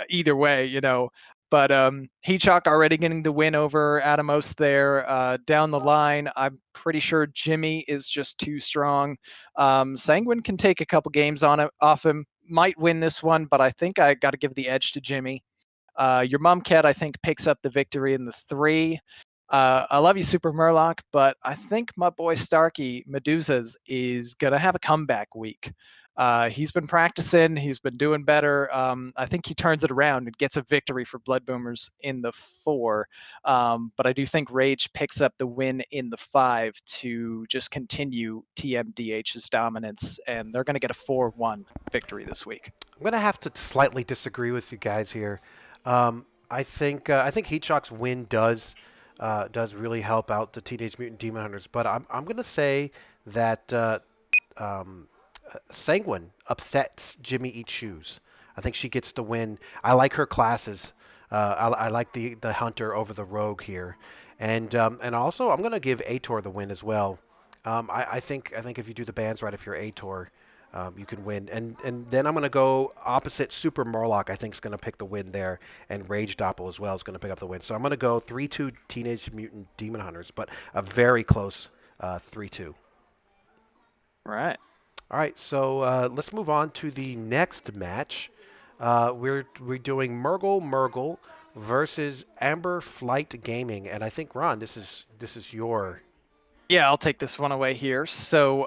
Speaker 3: either way, But Heechok already getting the win over Atomos there. Down the line, I'm pretty sure Jimmy is just too strong. Sanguine can take a couple games off him. Might win this one, but I think I got to give the edge to Jimmy. Your mom cat, I think, picks up the victory in the 3. I love you, Super Murloc, but I think my boy Starkey Medusas is gonna have a comeback week. He's been practicing. He's been doing better. I think he turns it around and gets a victory for Blood Boomers in the 4. But I do think Rage picks up the win in the 5 to just continue TMDH's dominance, and they're going to get a 4-1 victory this week.
Speaker 4: I'm gonna have to slightly disagree with you guys here. I think Heatshot's win does really help out the Teenage Mutant Demon Hunters, but I'm gonna say that um, Sanguine upsets Jimmy Eat Shoes. I think she gets the win. I like her classes. I like the hunter over the rogue here, and also I'm gonna give Ator the win as well. I think if you do the bands right, if you're Ator, you can win. And then I'm gonna go opposite Super Morlock. I think is gonna pick the win there, and Rage Doppel as well is gonna pick up the win. So I'm gonna go 3-2 Teenage Mutant Demon Hunters, but a very close 3-2.
Speaker 3: Right.
Speaker 4: All right, so let's move on to the next match. We're doing Murgle versus Amber Flight Gaming, and I think Ron, this is your.
Speaker 3: Yeah, I'll take this one away here. So,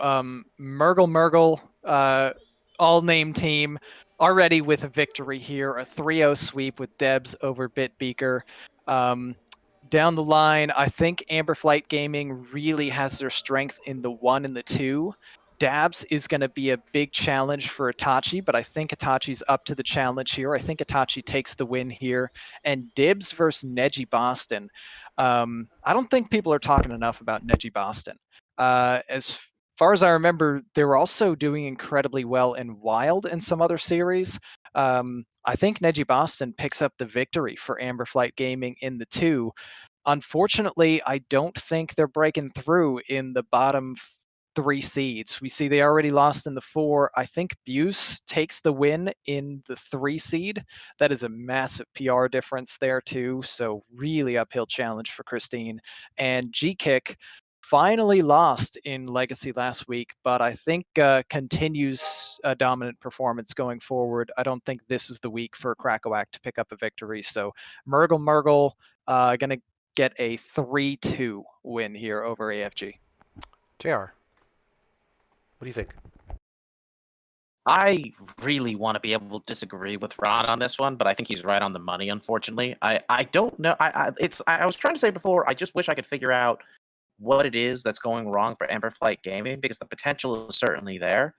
Speaker 3: Murgle, all name team, already with a victory here, a 3-0 sweep with Debs over Bitbeaker. Down the line, I think Amber Flight Gaming really has their strength in the 1 and the 2. Dabs is going to be a big challenge for Itachi, but I think Itachi's up to the challenge here. I think Itachi takes the win here. And Dibs versus Neji Boston. I don't think people are talking enough about Neji Boston. As far as I remember, they were also doing incredibly well in Wild and some other series. I think Neji Boston picks up the victory for Amber Flight Gaming in the 2. Unfortunately, I don't think they're breaking through in the bottom 3 seeds. We see they already lost in the 4. I think Buse takes the win in the 3 seed. That is a massive PR difference there too. So really uphill challenge for Christine. And G-Kick finally lost in Legacy last week, but I think continues a dominant performance going forward. I don't think this is the week for Krakoak to pick up a victory. So Murgle, going to get a 3-2 win here over AFG.
Speaker 4: JR, what do you think?
Speaker 5: I really want to be able to disagree with Ron on this one, but I think he's right on the money. Unfortunately, I don't know. I was trying to say before. I just wish I could figure out what it is that's going wrong for Amber Flight Gaming, because the potential is certainly there.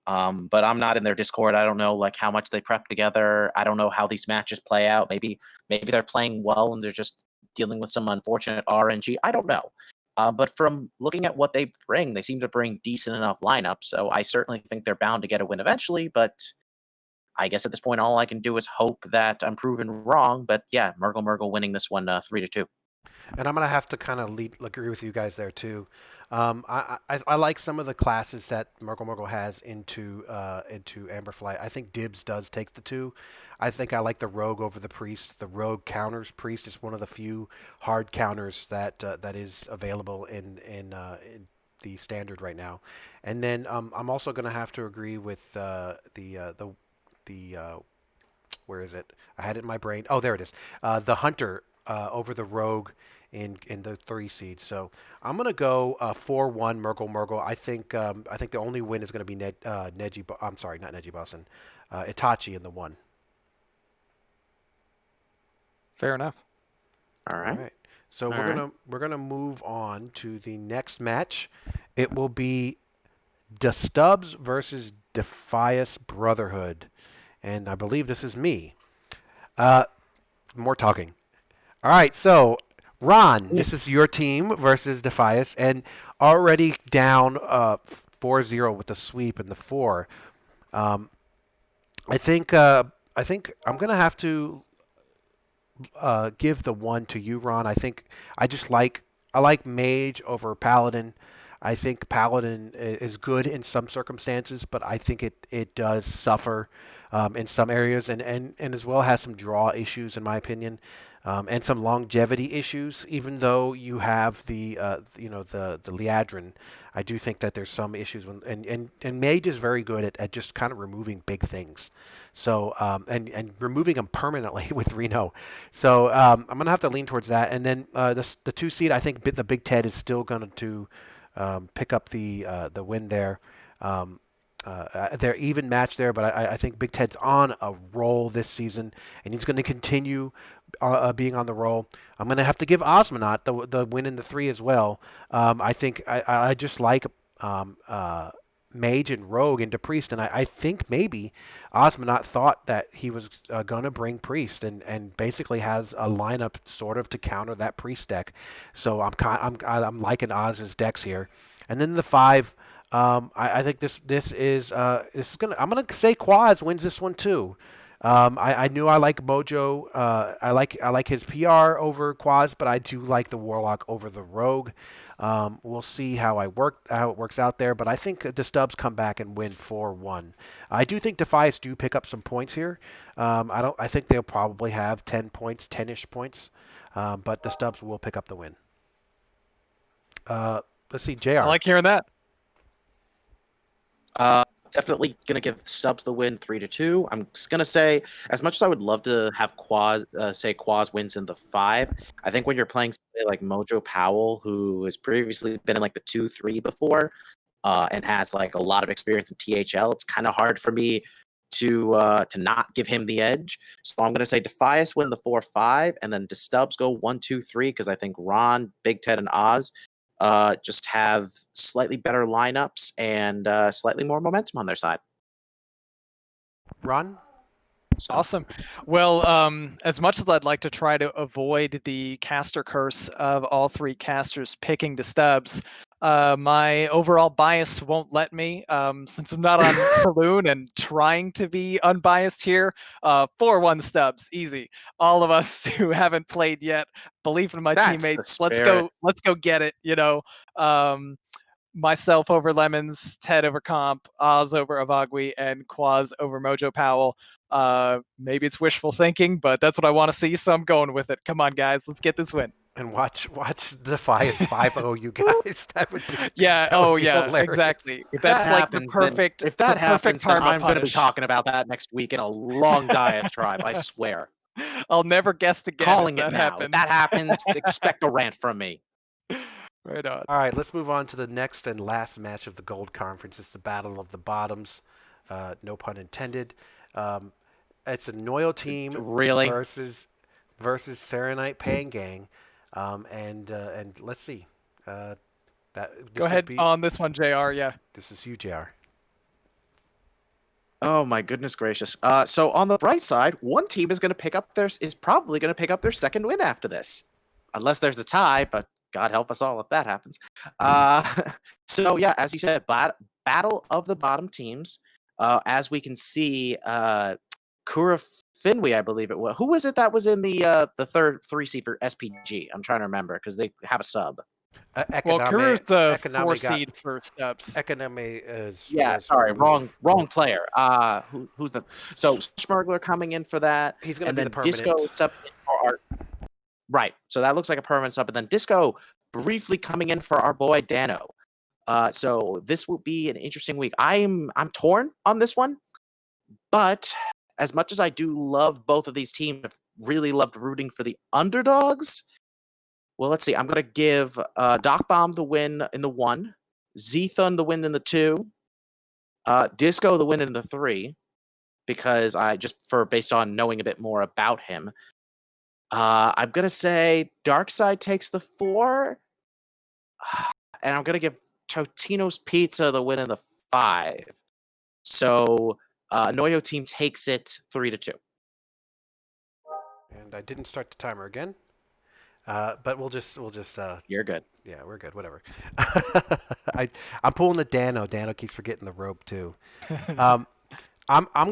Speaker 5: But I'm not in their Discord. I don't know like how much they prep together. I don't know how these matches play out. Maybe they're playing well and they're just dealing with some unfortunate RNG. I don't know. But from looking at what they bring, they seem to bring decent enough lineups. So I certainly think they're bound to get a win eventually. But I guess at this point, all I can do is hope that I'm proven wrong. But yeah, Murgle winning this one 3-2.
Speaker 4: And I'm gonna have to kind of agree with you guys there too. I like some of the classes that Murgle has into Amberflight. I think Dibs does take the 2. I think I like the Rogue over the Priest. The Rogue counters Priest is one of the few hard counters that is available in the standard right now. And then I'm also gonna have to agree with the where is it? I had it in my brain. Oh, there it is. The Hunter over the Rogue in the 3 seed. So I'm gonna go 4-1 Murgle. I think the only win is gonna be Neji. I'm sorry, not Neji Boston. Itachi in the 1.
Speaker 3: Fair enough.
Speaker 5: All
Speaker 4: All
Speaker 5: right.
Speaker 4: right. So
Speaker 5: All
Speaker 4: we're gonna move on to the next match. It will be the Stubbs versus Defias Brotherhood, and I believe this is me. Uh, More talking. All right, so Ron, this is your team versus Defias, and already down 4-0 with the sweep in the 4. Um, I think I'm gonna have to give the 1 to you, Ron. I like Mage over Paladin. I think Paladin is good in some circumstances, but I think it does suffer in some areas, and as well has some draw issues in my opinion, and some longevity issues. Even though you have the Liadrin, I do think that there's some issues when and Mage is very good at just kind of removing big things. So and removing them permanently with Reno. So I'm gonna have to lean towards that. And then the 2 seed, I think the Big Ted is still going to pick up the win there. They're even match there, but I think Big Ted's on a roll this season, and he's going to continue being on the roll. I'm going to have to give Osmonaut the win in the 3 as well. I think I just like Mage and Rogue into Priest, and I think maybe Osmonaut thought that he was going to bring Priest, and basically has a lineup sort of to counter that Priest deck. So I'm liking Oz's decks here, and then the 5. I think this is gonna. I'm gonna say Quaz wins this one too. I knew I like Mojo. I like his PR over Quaz, but I do like the Warlock over the Rogue. We'll see how it works out there, but I think the Stubbs come back and win 4-1. I do think Defias do pick up some points here. I think they'll probably have 10 points, 10-ish points, but the Stubbs will pick up the win. Let's see, JR.
Speaker 3: I like hearing that.
Speaker 5: Definitely gonna give Stubbs the win 3-2. I'm just gonna say, as much as I would love to have Quaz wins in the 5, I think when you're playing somebody like Mojo Powell, who has previously been in like the 2-3 before, and has like a lot of experience in THL, it's kind of hard for me to not give him the edge. So I'm gonna say Defias win the 4-5, and then Stubbs go 1-2-3, because I think Ron, Big Ted, and Oz just have slightly better lineups and slightly more momentum on their side.
Speaker 4: Ron?
Speaker 3: Awesome. Well, as much as I'd like to try to avoid the caster curse of all 3 casters picking to Stubbs, my overall bias won't let me. Since I'm not on Saloon and trying to be unbiased here, 4-1 Stubbs, easy. All of us who haven't played yet, believe in my
Speaker 5: That's the
Speaker 3: teammates. Let's
Speaker 5: spirit.
Speaker 3: go get it. Myself over Lemons, Ted over Comp, Oz over Avagui, and Quaz over Mojo Powell. Maybe it's wishful thinking, but that's what I want to see, so I'm going with it. Come on, guys, let's get this win.
Speaker 4: And watch Defias 5-0 you guys. That would be
Speaker 3: Yeah.
Speaker 4: that would be
Speaker 3: Yeah.
Speaker 4: hilarious.
Speaker 3: Exactly.
Speaker 5: If
Speaker 3: That's
Speaker 5: that
Speaker 3: like
Speaker 5: happens,
Speaker 3: the perfect.
Speaker 5: if that
Speaker 3: the
Speaker 5: happens,
Speaker 3: perfect
Speaker 5: then
Speaker 3: karma
Speaker 5: I'm going to be
Speaker 3: punish.
Speaker 5: talking about that next week in a long diatribe. I swear.
Speaker 3: I'll never guess again.
Speaker 5: Calling
Speaker 3: if
Speaker 5: it
Speaker 3: that
Speaker 5: now.
Speaker 3: happens.
Speaker 5: If that happens, expect a rant from me.
Speaker 3: Right on.
Speaker 4: All right, let's move on to the next and last match of the Gold Conference. It's the Battle of the Bottoms. No pun intended. It's a Noyo team
Speaker 5: Really?
Speaker 4: versus Serenite Pain Gang. And let's see.
Speaker 3: Go ahead on this one, JR. Yeah.
Speaker 4: This is you, JR.
Speaker 5: Oh my goodness gracious. So on the bright side, one team is probably going to pick up their second win after this, unless there's a tie. But God help us all if that happens. So yeah, as you said, battle of the bottom teams. As we can see, Kura Finwee, I believe it was. Who was it that was in the third 3 seed for SPG? I'm trying to remember because they have a sub.
Speaker 3: Well, Kuru's the
Speaker 4: Ekoname
Speaker 3: 4
Speaker 4: got-
Speaker 3: seed for Steps.
Speaker 4: Ekoname is.
Speaker 5: Yeah,
Speaker 4: was
Speaker 5: sorry,
Speaker 4: removed.
Speaker 5: wrong player. Who's the Smuggler coming in for that?
Speaker 4: He's going
Speaker 5: And
Speaker 4: to be
Speaker 5: then
Speaker 4: the permanent.
Speaker 5: Disco sub in for our right. So that looks like a permanent sub, and then Disco briefly coming in for our boy Dano. So this will be an interesting week. I'm torn on this one, but as much as I do love both of these teams, I've really loved rooting for the underdogs. Well, let's see. I'm going to give Doc Bomb the win in the 1, Zethun the win in the 2, Disco the win in the 3, because based on knowing a bit more about him. I'm going to say Darkside takes the 4, and I'm going to give Totino's Pizza the win in the 5. So Noyo team takes it 3-2.
Speaker 4: And I didn't start the timer again. But we'll just.
Speaker 5: You're good.
Speaker 4: Yeah, we're good. Whatever. I'm pulling the Dano. Dano keeps forgetting the rope too. I'm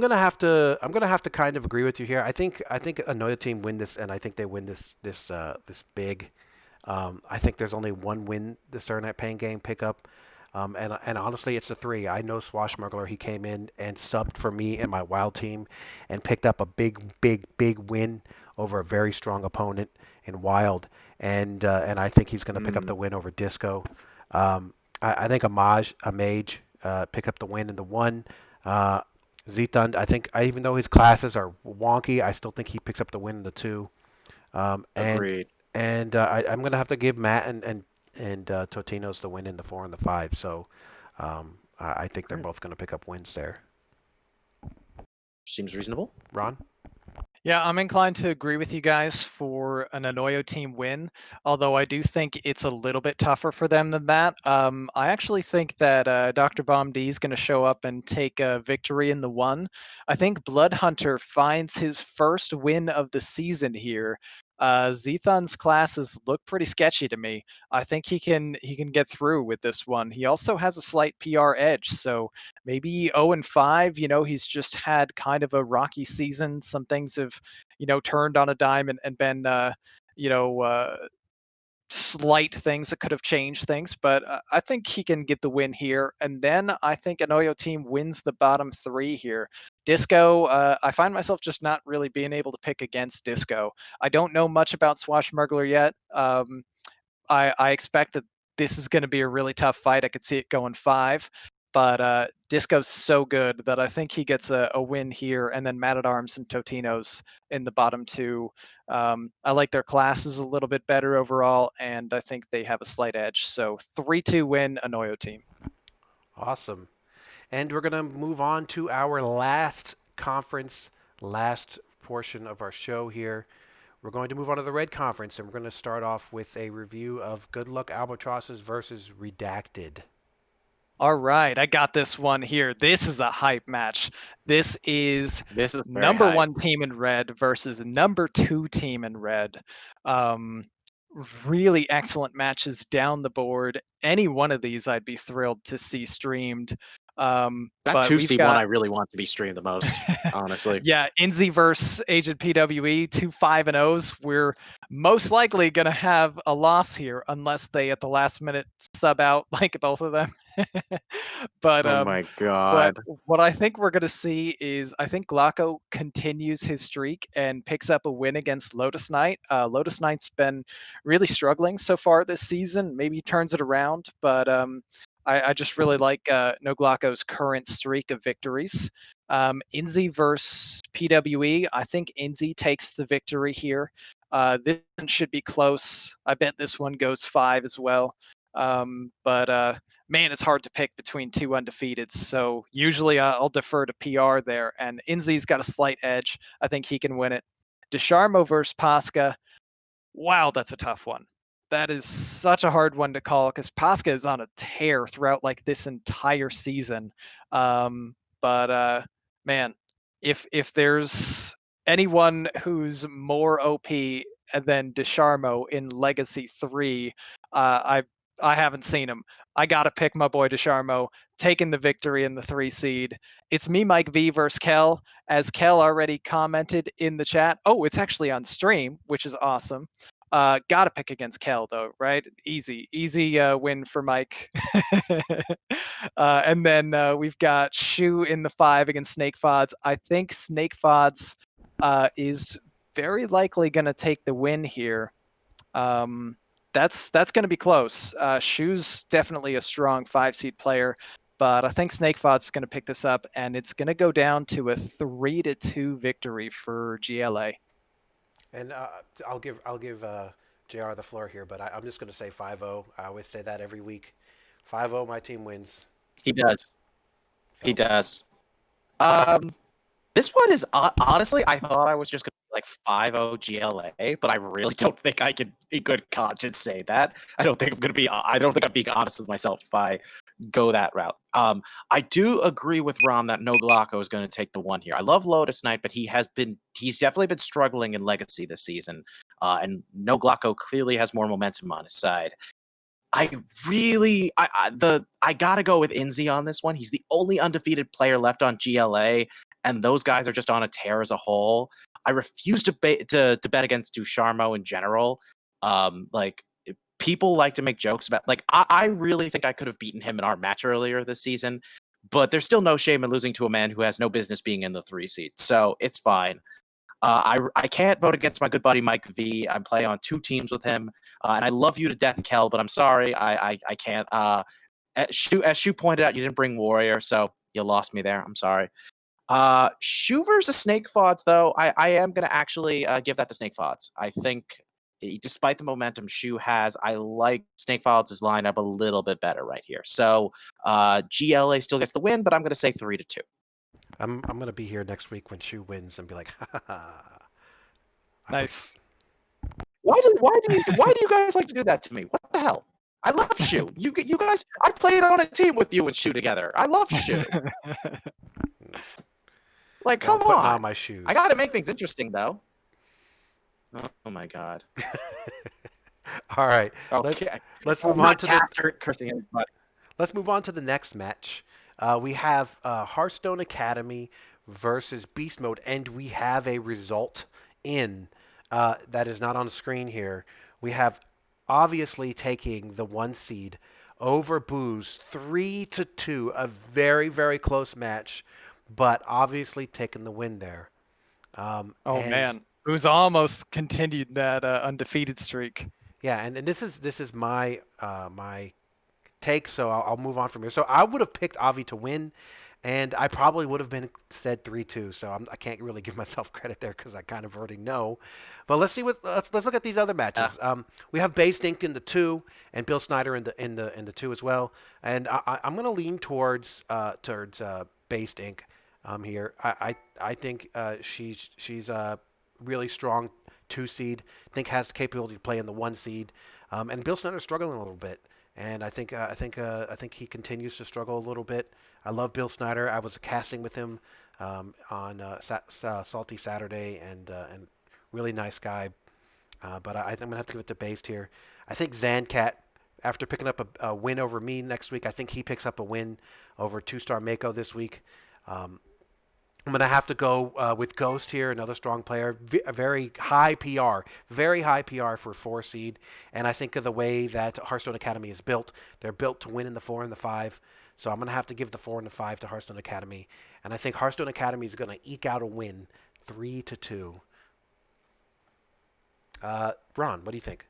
Speaker 4: gonna have to kind of agree with you here. I think a Noya team win this, and I think they win this big. I think there's only one win the Serenite Pain game pickup. And honestly, it's a 3. I know Swashmuggler. He came in and subbed for me and my wild team and picked up a big win over a very strong opponent in wild. And I think he's going to pick up the win over Disco. I think a mage, pick up the win in the 1. Uh, Zethund, even though his classes are wonky, I still think he picks up the win in the 2. Um, and
Speaker 5: Agreed.
Speaker 4: I'm gonna have to give Matt and Totino's the win in the 4 and the 5. So I think they're
Speaker 5: Great.
Speaker 4: both gonna pick up wins there.
Speaker 5: Seems reasonable.
Speaker 4: Ron?
Speaker 3: Yeah, I'm inclined to agree with you guys for an Anoyo team win, although I do think it's a little bit tougher for them than that. I actually think that Dr. Bomb D is going to show up and take a victory in the 1. I think Blood Hunter finds his first win of the season here. Zethon's classes look pretty sketchy to me. I think he can get through with this one. He also has a slight PR edge, so maybe 0 and 5. He's just had kind of a rocky season. Some things have, turned on a dime and been, you know, uh, slight things that could have changed things. But I think he can get the win here. And then I think an Oyo team wins the bottom 3 here. Disco, I find myself just not really being able to pick against Disco. I don't know much about Swashmuggler yet. I expect that this is going to be a really tough fight. I could see it going 5, but Disco's so good that I think he gets a win here, and then Mad at Arms and Totino's in the bottom 2. I like their classes a little bit better overall, and I think they have a slight edge. So 3-2 win, Anoyo team.
Speaker 4: Awesome. And we're gonna move on to our last conference, last portion of our show here. We're going to move on to the Red Conference, and we're going to start off with a review of Good Luck Albatrosses versus Redacted.
Speaker 3: All right, I got this one here. This is a hype match. This is
Speaker 5: This is very
Speaker 3: number
Speaker 5: hype.
Speaker 3: 1 team in red versus number 2 team in red. Um, really excellent matches down the board. Any one of these I'd be thrilled to see streamed.
Speaker 5: That
Speaker 3: But we've
Speaker 5: 2C one
Speaker 3: got
Speaker 5: I really want to be streamed the most, honestly.
Speaker 3: yeah, Inzi versus Agent PWE, 2 5-0s. We're most likely going to have a loss here unless they at the last minute sub out like both of them. but
Speaker 5: Oh
Speaker 3: um
Speaker 5: my
Speaker 3: but
Speaker 5: god.
Speaker 3: what I think we're going to see is I think Glocko continues his streak and picks up a win against Lotus Knight. Lotus Knight's been really struggling so far this season. Maybe he turns it around, but I just really like No Glocko's current streak of victories. Inzi versus PWE. I think Inzi takes the victory here. This one should be close. I bet this one goes 5 as well. But man, it's hard to pick between 2 undefeateds. So usually I'll defer to PR there. And Inzi's got a slight edge. I think he can win it. Dusharmo versus Pasca. Wow, that's a tough one. That is such a hard one to call because Pasca is on a tear throughout like this entire season. But man, if there's anyone who's more OP than Dusharmo in Legacy 3, I haven't seen him. I gotta pick my boy Dusharmo, taking the victory in the 3 seed. It's me, Mike V versus Kel. As Kel already commented in the chat. Oh, it's actually on stream, which is awesome. Gotta pick against Kel though, right? Easy win for Mike. And then we've got Shu in the 5 against Snake Fods. I think Snake Fods is very likely going to take the win here. That's going to be close. Shu's definitely a strong 5-seed player, but I think Snake Fods is going to pick this up, and it's going to go down to a 3-2 victory for GLA.
Speaker 4: And I'll give JR the floor here, but I'm just going to say 5-0. I always say that every week. 5-0, my team wins.
Speaker 5: He does.
Speaker 4: So.
Speaker 5: He does. This one is honestly, I thought I was just gonna be like 5-0 GLA, but I really don't think I can in good conscience say that. I don't think I'm being honest with myself if I go that route. I do agree with Ron that No Glocko is going to take the one here. I love Lotus Knight, but he's definitely been struggling in Legacy this season. And No Glocko clearly has more momentum on his side. I gotta go with Inzi on this one. He's the only undefeated player left on GLA, and those guys are just on a tear as a whole. I refuse to bet against Dusharmo in general. people like to make jokes about, like, I really think I could have beaten him in our match earlier this season, but there's still no shame in losing to a man who has no business being in the 3 seed. So it's fine. I can't vote against my good buddy Mike V. I'm playing on 2 teams with him, and I love you to death, Kel, but I'm sorry, I can't. As Shu pointed out, you didn't bring Warrior, so you lost me there. I'm sorry. Shu versus Snake Fods, though, I am gonna actually give that to Snake Fods. I think, despite the momentum Shu has, I like Snake Fods' lineup a little bit better right here. So GLA still gets the win, but I'm gonna say 3-2.
Speaker 4: I'm gonna be here next week when Shu wins and be like, ha ha ha.
Speaker 3: Nice.
Speaker 5: Why do you guys like to do that to me? What the hell? I love Shu. You guys, I played on a team with you and Shu together. I love Shu. Like, come
Speaker 4: Putting
Speaker 5: on.
Speaker 4: on my shoes.
Speaker 5: I gotta make things interesting, though. Oh my god.
Speaker 4: All right.
Speaker 5: Okay.
Speaker 4: Let's
Speaker 5: I'm
Speaker 4: move on
Speaker 5: not
Speaker 4: to the
Speaker 5: cursing anybody.
Speaker 4: Let's move on to the next match. We have Hearthstone Academy versus Beast Mode, and we have a result in that is not on the screen here. We have obviously taking the 1 seed over Booze 3-2, a very, very close match, but obviously taking the win there.
Speaker 3: Oh man, who's almost continued that undefeated streak.
Speaker 4: Yeah, and this is my my take, so I'll move on from here. So I would have picked Avi to win, and I probably would have been said 3-2. So I can't really give myself credit there because I kind of already know. But let's look at these other matches. We have Based Inc. in the 2 and Bill Snyder in the 2 as well. And I'm going to lean towards Based Inc. Here. I think she's a really strong 2 seed. I think has the capability to play in the 1 seed. And Bill Snyder's struggling a little bit. And I think he continues to struggle a little bit. I love Bill Snyder. I was casting with him on Salty Saturday, and really nice guy. But I'm gonna have to give it to Based here. I think Zancat, after picking up a win over me next week, I think he picks up a win over 2-star Mako this week. I'm going to have to go with Ghost here, another strong player, a very high PR for 4 seed. And I think of the way that Hearthstone Academy is built. They're built to win in the 4 and the 5. So I'm going to have to give the 4 and the 5 to Hearthstone Academy. And I think Hearthstone Academy is going to eke out a win 3-2. Ron, what do you think?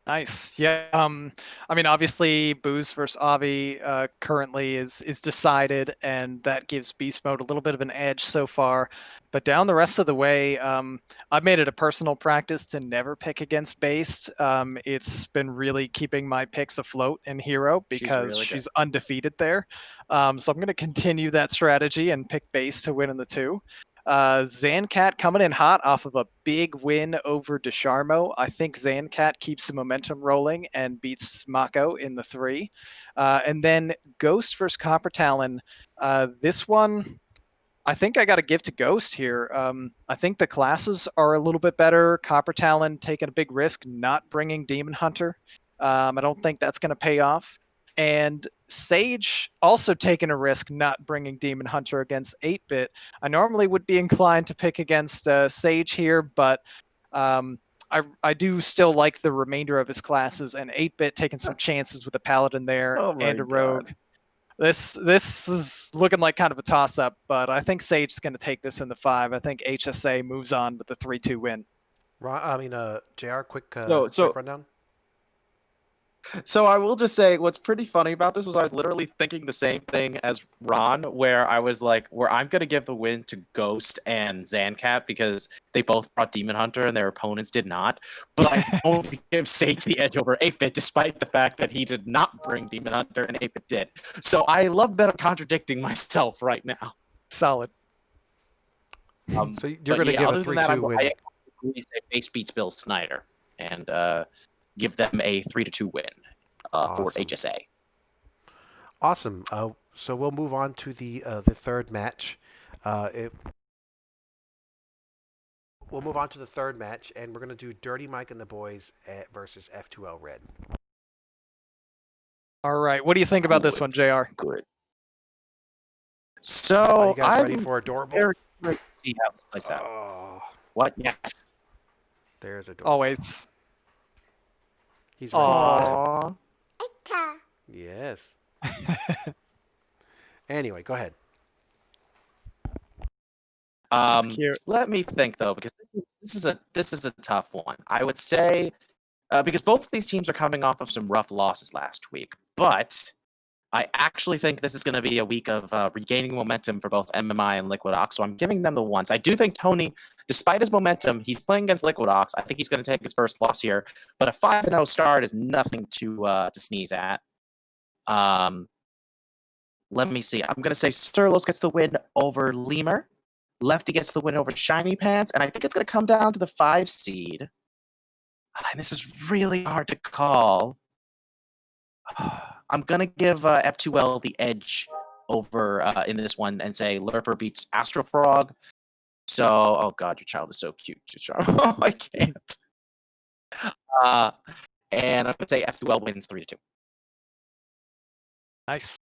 Speaker 3: Nice. Yeah. I mean, obviously, Booze versus Avi currently is decided, and that gives Beast Mode a little bit of an edge so far. But down the rest of the way, I've made it a personal practice to never pick against Based. It's been really keeping my picks afloat in Hero because she's undefeated there. So I'm going to continue that strategy and pick Based to win in the 2. Zancat coming in hot off of a big win over Dusharmo. I think Zancat keeps the momentum rolling and beats Mako in the 3. And then Ghost versus Copper Talon. This one, I think I got to give to Ghost here. I think the classes are a little bit better. Copper Talon taking a big risk, not bringing Demon Hunter. I don't think that's going to pay off. And Sage also taking a risk not bringing Demon Hunter against 8-Bit. I normally would be inclined to pick against Sage here, but I do still like the remainder of his classes, and 8-Bit taking some chances with a Paladin there and a Rogue. This is looking like kind of a toss-up, but I think Sage is going to take this in the 5. I think HSA moves on with the 3-2 win.
Speaker 4: JR, quick rundown.
Speaker 5: So I will just say what's pretty funny about this was I was literally thinking the same thing as Ron, where I was like, where I'm going to give the win to Ghost and Zancat because they both brought Demon Hunter and their opponents did not. But I only give Sage the edge over 8-Bit despite the fact that he did not bring Demon Hunter and 8-Bit did. So I love that I'm contradicting myself right now.
Speaker 3: Solid.
Speaker 4: So you're going to give a 3-2 win.
Speaker 5: I agree say Base beats Bill Snyder and give them a 3-2 win for HSA.
Speaker 4: Awesome. So we'll move on to the 3rd match. We'll move on to the 3rd match, and we're going to do Dirty Mike and the Boys versus F2L Red.
Speaker 3: All right. What do you think about this one, JR?
Speaker 5: Good. So
Speaker 4: Are you guys ready for Adorable?
Speaker 5: Very ready to see how this plays out.
Speaker 4: Oh,
Speaker 5: What? Yes.
Speaker 4: there's Adorable.
Speaker 3: Always.
Speaker 4: He's ready.
Speaker 3: Aw.
Speaker 5: Aw.
Speaker 4: Yes. Anyway, go ahead.
Speaker 3: Cute.
Speaker 5: Let me think though, because this is a tough one. I would say because both of these teams are coming off of some rough losses last week, but I actually think this is going to be a week of regaining momentum for both MMI and Liquid Ox, so I'm giving them the ones. I do think Tony, despite his momentum, he's playing against Liquid Ox. I think he's going to take his first loss here, but a 5-0 start is nothing to sneeze at. Let me see. I'm going to say Sturlos gets the win over Lemur. Lefty gets the win over Shiny Pants, and I think it's going to come down to the 5 seed. And this is really hard to call. I'm going to give F2L the edge over in this one and say Lurper beats Astrofrog. So, oh god, your child is so cute, Dusharmo. I can't. And I'm going to say F2L wins 3-2.
Speaker 3: Nice.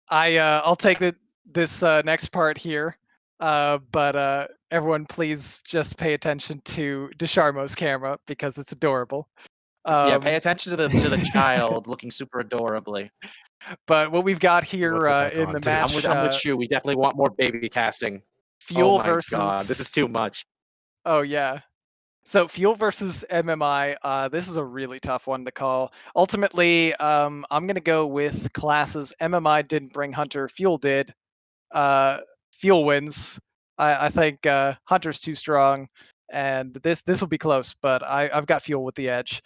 Speaker 3: I'll take this next part here, but everyone please just pay attention to Dusharmo's camera because it's adorable.
Speaker 5: Yeah, pay attention to the child looking super adorably.
Speaker 3: But what we've got here
Speaker 4: What's with that
Speaker 3: in the
Speaker 4: on Twitch?
Speaker 3: match,
Speaker 5: I'm with you. We definitely want more baby casting.
Speaker 3: Fuel
Speaker 5: Oh my
Speaker 3: versus.
Speaker 5: god, this is too much.
Speaker 3: Oh yeah. So Fuel versus MMI, this is a really tough one to call. Ultimately, I'm gonna go with classes. MMI didn't bring Hunter, Fuel did. Fuel wins. I think Hunter's too strong, and this will be close, but I've got Fuel with the edge.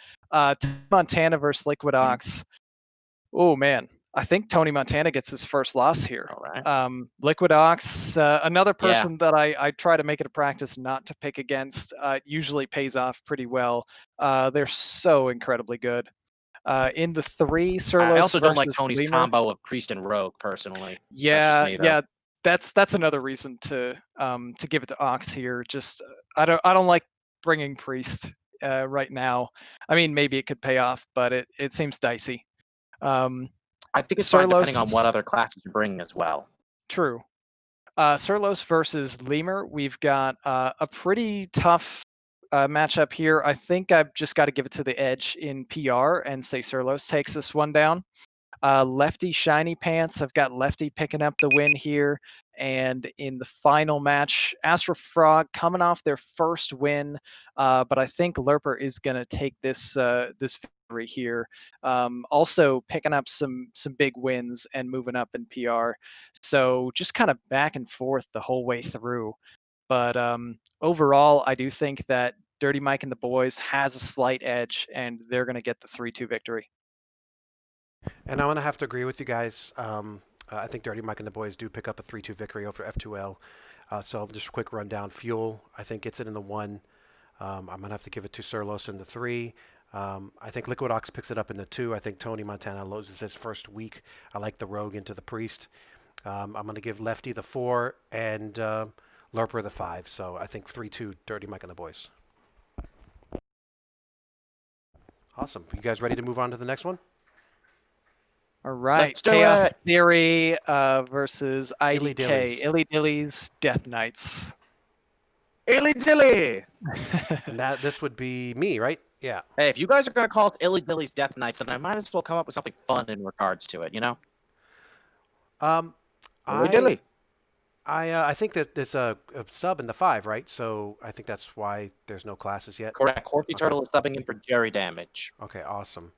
Speaker 3: Montana versus Liquid Ox. Oh man, I think Tony Montana gets his first loss here.
Speaker 5: All right.
Speaker 3: Liquid Ox, another
Speaker 5: Yeah.
Speaker 3: person that I try to make it a practice not to pick against. Usually pays off pretty well. They're so incredibly good. In the 3, Surlos
Speaker 5: I also don't like
Speaker 3: versus
Speaker 5: Tony's
Speaker 3: Lemur.
Speaker 5: combo of Priest and Rogue, personally.
Speaker 3: Yeah,
Speaker 5: me, though.
Speaker 3: yeah, that's another reason to give it to Ox here. Just I don't like bringing Priest right now. I mean, maybe it could pay off, but it seems dicey.
Speaker 5: I think it's fine depending on what
Speaker 3: Surlos-
Speaker 5: other classes you bring as well.
Speaker 3: True. Surlos versus Lemur, we've got a pretty tough matchup here. I think I've just got to give it to the edge in PR and say Surlos takes this one down. Lefty Shiny Pants, I've got Lefty picking up the win here. And in the final match, Astro Frog coming off their first win, but I think Lurper is going to take this victory here. Also picking up some big wins and moving up in PR. So just kind of back and forth the whole way through. But overall, I do think that Dirty Mike and the boys has a slight edge, and they're going to get the 3-2 victory.
Speaker 4: And I'm going to have to agree with you guys. I think Dirty Mike and the boys do pick up a 3-2 victory over F2L. So just a quick rundown. Fuel, I think, gets it in the 1. I'm going to have to give it to Surlos in the 3. I think Liquid Ox picks it up in the 2. I think Tony Montana loses his first week. I like the Rogue into the Priest. I'm going to give Lefty the 4 and Lurper the 5. So I think 3-2 Dirty Mike and the boys. Awesome. You guys ready to move on to the next one?
Speaker 3: All right,
Speaker 5: Let's do
Speaker 3: Chaos
Speaker 5: it.
Speaker 3: Theory versus IDK,
Speaker 4: Illy-dillies.
Speaker 3: Illy-Dillies, Death Knights.
Speaker 5: Illy Dilly!
Speaker 4: And this would be me, right? Yeah.
Speaker 5: Hey, if you guys are going to call it Illy Dilly's Death Knights, then I might as well come up with something fun in regards to it, you know? Illy Dilly.
Speaker 4: I think that there's a sub in the 5, right? So I think that's why there's no classes yet.
Speaker 5: Correct. Corky Turtle is subbing in for Jerry Damage.
Speaker 4: Okay, awesome.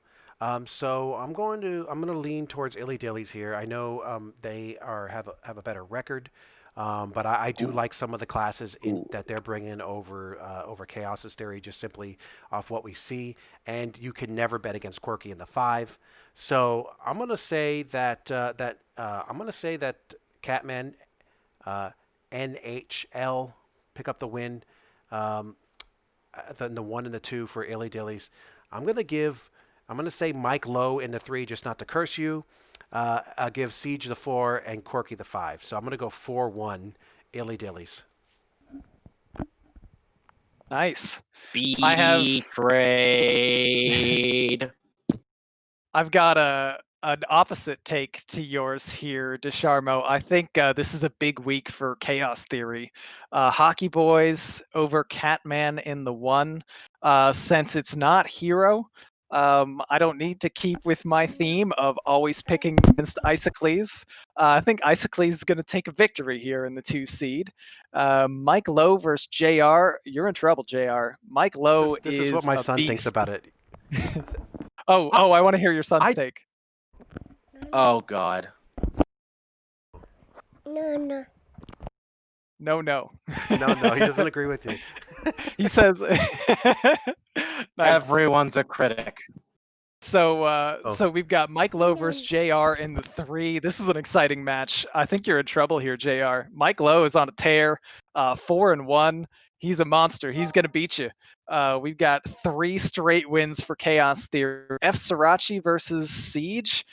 Speaker 4: So I'm going to lean towards Illy Dillies here. I know they have a better record, but I do like some of the classes that they're bringing over Chaos's Theory, just simply off what we see. And you can never bet against Quirky in the 5. So I'm gonna say that Catman, NHL pick up the win. The 1 and the 2 for Illy Dillies. I'm gonna say Mike Lowe in the 3, just not to curse you. I'll give Siege the 4 and Quirky the 5. So I'm gonna go 4-1 Illy Dillies.
Speaker 3: Nice.
Speaker 5: Betrayed.
Speaker 3: I've got an opposite take to yours here, Dusharmo. I think this is a big week for Chaos Theory. Hockey Boys over Catman in the 1. Since it's not Hero, I don't need to keep with my theme of always picking against Isocles. I think Isocles is going to take a victory here in the 2 seed. Mike Lowe versus JR. You're in trouble, JR. Mike Lowe
Speaker 4: This is what my
Speaker 3: a
Speaker 4: son thinks
Speaker 3: beast.
Speaker 4: about it.
Speaker 3: Oh, I want to hear your son's
Speaker 5: I-
Speaker 3: take.
Speaker 5: Oh God.
Speaker 3: No.
Speaker 4: No, he doesn't agree with you.
Speaker 3: He says, nice.
Speaker 5: Everyone's a critic.
Speaker 3: So we've got Mike Lowe versus JR in the 3. This is an exciting match. I think you're in trouble here, JR. Mike Lowe is on a tear, 4-1. He's a monster. He's gonna beat you. We've got 3 straight wins for Chaos Theory. F. Srirachi versus Siege.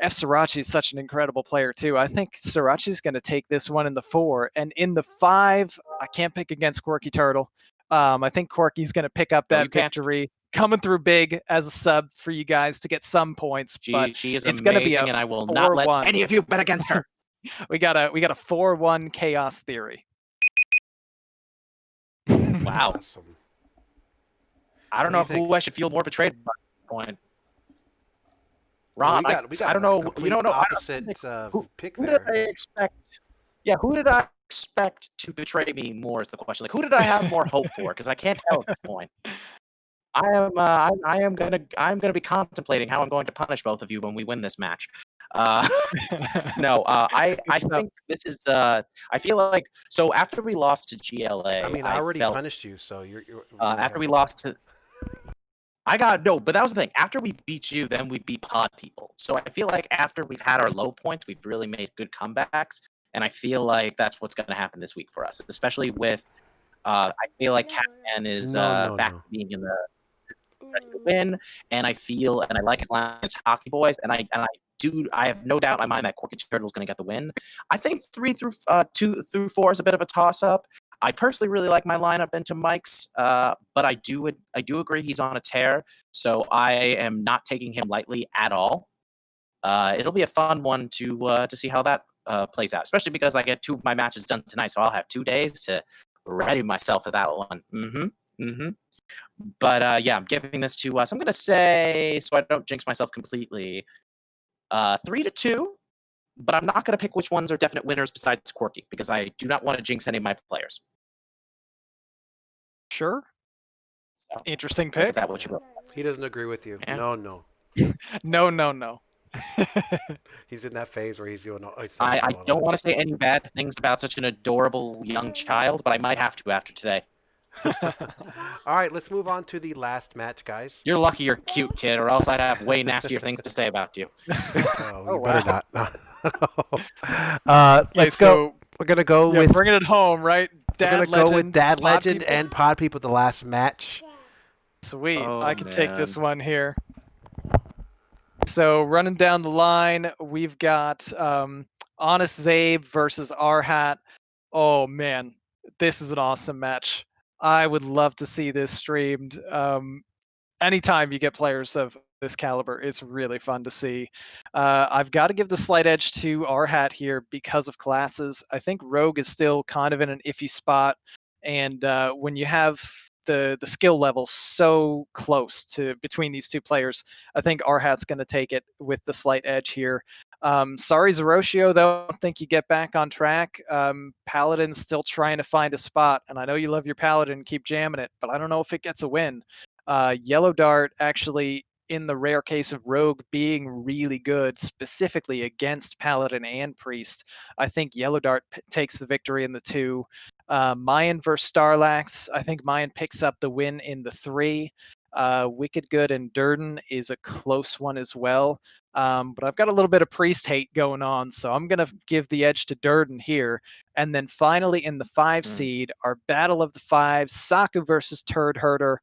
Speaker 3: F. Srirachi is such an incredible player too. I think Srirachi's going to take this one in the 4, and in the 5, I can't pick against Quirky Turtle. I think Quirky's going to pick up
Speaker 5: No,
Speaker 3: that
Speaker 5: you can't.
Speaker 3: victory, coming through big as a sub for you guys to get some points. But
Speaker 5: She is
Speaker 3: it's going to be
Speaker 5: amazing,
Speaker 3: a
Speaker 5: and I will not let
Speaker 3: 4-1.
Speaker 5: any of you bet against her.
Speaker 3: We got a 4-1 Chaos Theory.
Speaker 5: Wow.
Speaker 4: Awesome.
Speaker 3: What
Speaker 5: I don't
Speaker 3: do
Speaker 5: know
Speaker 3: you think?
Speaker 5: who I should feel more betrayed by at this point.
Speaker 4: Well,
Speaker 5: Ron,
Speaker 4: we got
Speaker 5: I don't know.
Speaker 4: complete
Speaker 5: You don't know.
Speaker 4: opposite pick
Speaker 5: Who did
Speaker 4: there.
Speaker 5: I expect? Yeah, who did I expect to betray me more is the question. Like, who did I have more hope for? Because I can't tell at this point. I'm gonna be contemplating how I'm going to punish both of you when we win this match. No, I
Speaker 3: stuff.
Speaker 5: think this is I feel like so after we lost to GLA,
Speaker 4: I mean, I already
Speaker 5: felt
Speaker 4: punished you, so you're
Speaker 5: after we lost to. I got no, but that was the thing. After we beat you, then we beat Pod People. So I feel like after we've had our low points, we've really made good comebacks, and I feel like that's what's going to happen this week for us, especially with. I feel like Catman is back to being in the ready to win, and I feel and I like his line against Hockey Boys, and I have no doubt in my mind that Quirky Turtle is going to get the win. I think 2 through 4 is a bit of a toss up. I personally really like my lineup into Mike's, but I do agree he's on a tear, so I am not taking him lightly at all. It'll be a fun one to see how that plays out, especially because I get 2 of my matches done tonight, so I'll have 2 days to ready myself for that one. But yeah, I'm giving this to us. I'm gonna say, so I don't jinx myself completely, 3-2. But I'm not gonna pick which ones are definite winners besides Quirky because I do not want to jinx any of my players.
Speaker 3: Sure.
Speaker 5: So,
Speaker 3: Interesting
Speaker 5: look
Speaker 3: pick.
Speaker 5: at that, what you wrote.
Speaker 4: He doesn't agree with you.
Speaker 5: Yeah.
Speaker 4: No.
Speaker 3: No.
Speaker 4: He's in that phase where he's doing.
Speaker 5: I don't want to say any bad things about such an adorable young child, but I might have to after today.
Speaker 4: All right, let's move on to the last match, guys.
Speaker 5: You're lucky you're cute, kid, or else I'd have way nastier things to say about you.
Speaker 4: Oh, you
Speaker 3: Oh,
Speaker 4: better
Speaker 3: wow.
Speaker 4: not.
Speaker 3: Okay,
Speaker 4: Let's go. We're gonna go with.
Speaker 3: bringing it home, right?
Speaker 4: We're
Speaker 3: Dad
Speaker 4: gonna
Speaker 3: Legend,
Speaker 4: go with Dad
Speaker 3: Pod
Speaker 4: Legend
Speaker 3: People?
Speaker 4: and Pod People. The last match.
Speaker 3: Sweet.
Speaker 5: Oh,
Speaker 3: I can take this
Speaker 5: man.
Speaker 3: one here. So running down the line, we've got Honest Zabe versus R-Hat. Oh man, this is an awesome match. I would love to see this streamed. Anytime you get players of this caliber, it's really fun to see. I've got to give the slight edge to R-Hat here because of classes. I think Rogue is still kind of in an iffy spot, and when you have the skill level so close to between these 2 players, I think R-Hat's going to take it with the slight edge here. Sorry, Zeroshio, though, I don't think you get back on track. Paladin's still trying to find a spot, and I know you love your Paladin, keep jamming it, but I don't know if it gets a win. Yellow Dart actually, in the rare case of Rogue being really good, specifically against Paladin and Priest, I think Yellow Dart takes the victory in the 2. Mayan versus Starlax, I think Mayan picks up the win in the 3. Wicked Good and Durden is a close one as well. But I've got a little bit of Priest hate going on, so I'm going to give the edge to Durden here. And then finally in the 5 seed, our Battle of the Fives, Saku versus Turd Herder.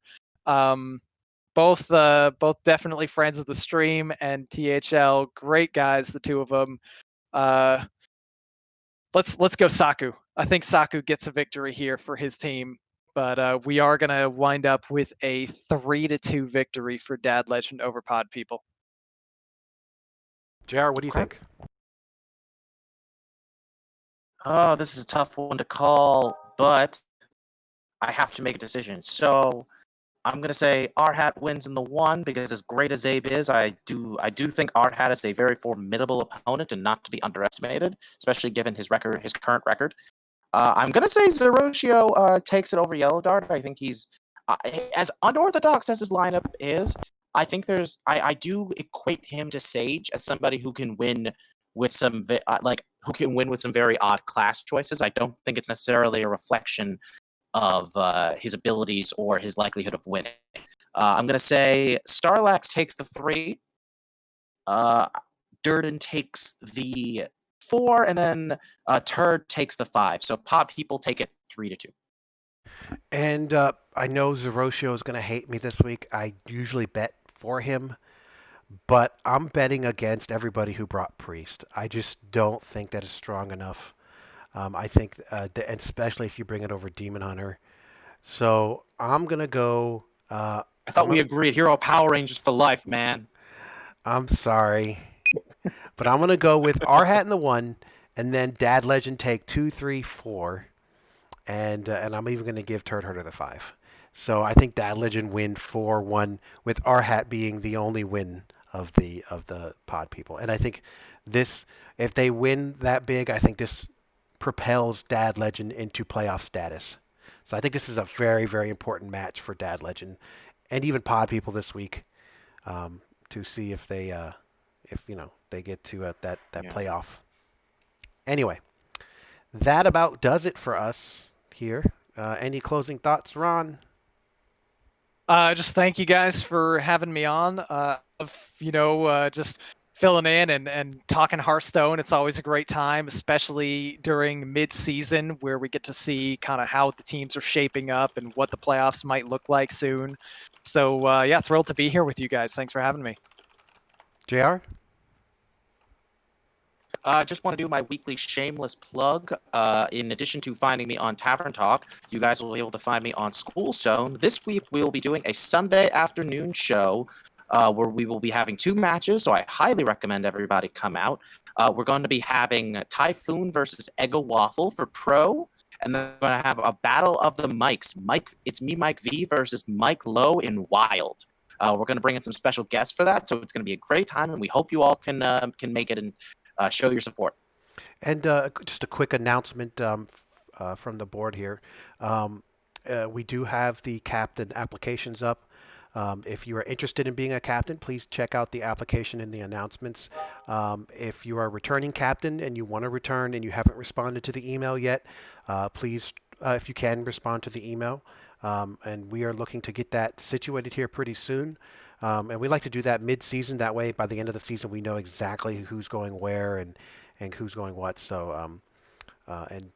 Speaker 3: Both definitely friends of the stream and THL. Great guys, the 2 of them. Let's go Saku. I think Saku gets a victory here for his team, but we are gonna wind up with a 3-2 victory for Dad Legend over Pod People.
Speaker 4: JR, what do you think?
Speaker 5: Oh, this is a tough one to call, but I have to make a decision. So I'm gonna say R Hat wins in the 1 because as great as Abe is, I do think R Hat is a very formidable opponent and not to be underestimated, especially given his current record. I'm gonna say Zeroshio takes it over Yellow Dart. I think he's as unorthodox as his lineup is. I think I do equate him to Sage as somebody who can win with some who can win with some very odd class choices. I don't think it's necessarily a reflection of his abilities or his likelihood of winning. I'm gonna say Starlax takes the 3. Durden takes the 4, and then Turd takes the 5. So Pod People take it 3-2.
Speaker 4: And I know Zeroshio is going to hate me this week. I usually bet for him, but I'm betting against everybody who brought Priest. I just don't think that is strong enough. I think, and especially if you bring it over Demon Hunter. So I'm going to go.
Speaker 5: I thought we agreed. Hero Power Rangers for life, man.
Speaker 4: I'm sorry. But I'm going to go with R Hat in the 1, and then Dad Legend take 2, 3, 4. And I'm even going to give Turd Herder the 5. So I think Dad Legend win 4-1 with R Hat being the only win of the pod people. And I think this, if they win that big, I think this propels Dad Legend into playoff status. So I think this is a very, very important match for Dad Legend and even pod people this week, to see if they they get to that playoff. Anyway, that about does it for us here. Any closing thoughts, Ron?
Speaker 3: Just thank you guys for having me on. Just filling in and talking Hearthstone. It's always a great time, especially during mid-season where we get to see kind of how the teams are shaping up and what the playoffs might look like soon. So yeah, thrilled to be here with you guys. Thanks for having me.
Speaker 4: JR?
Speaker 5: I just want to do my weekly shameless plug. In addition to finding me on Tavern Talk, you guys will be able to find me on Schoolstone. This week, we'll be doing a Sunday afternoon show where we will be having 2 matches, so I highly recommend everybody come out. We're going to be having Typhoon versus Eggo Waffle for Pro, and then we're going to have a battle of the mics. It's me, Mike V, versus Mike Lowe in Wild. We're going to bring in some special guests for that, so it's going to be a great time, and we hope you all can make it and show your support.
Speaker 4: And just a quick announcement from the board here. We do have the captain applications up. If you are interested in being a captain, please check out the application in the announcements. If you are a returning captain and you want to return and you haven't responded to the email yet, please, if you can, respond to the email. And we are looking to get that situated here pretty soon. And we like to do that mid-season. That way, by the end of the season, we know exactly who's going where and who's going what. So, and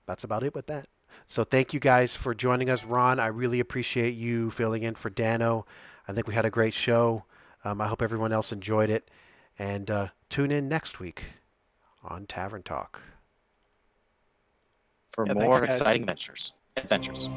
Speaker 4: that's about it with that. So thank you guys for joining us. Ron, I really appreciate you filling in for Dano. I think we had a great show. I hope everyone else enjoyed it. And tune in next week on Tavern Talk.
Speaker 5: For
Speaker 3: Yeah,
Speaker 5: more
Speaker 3: thanks, guys.
Speaker 5: exciting adventures.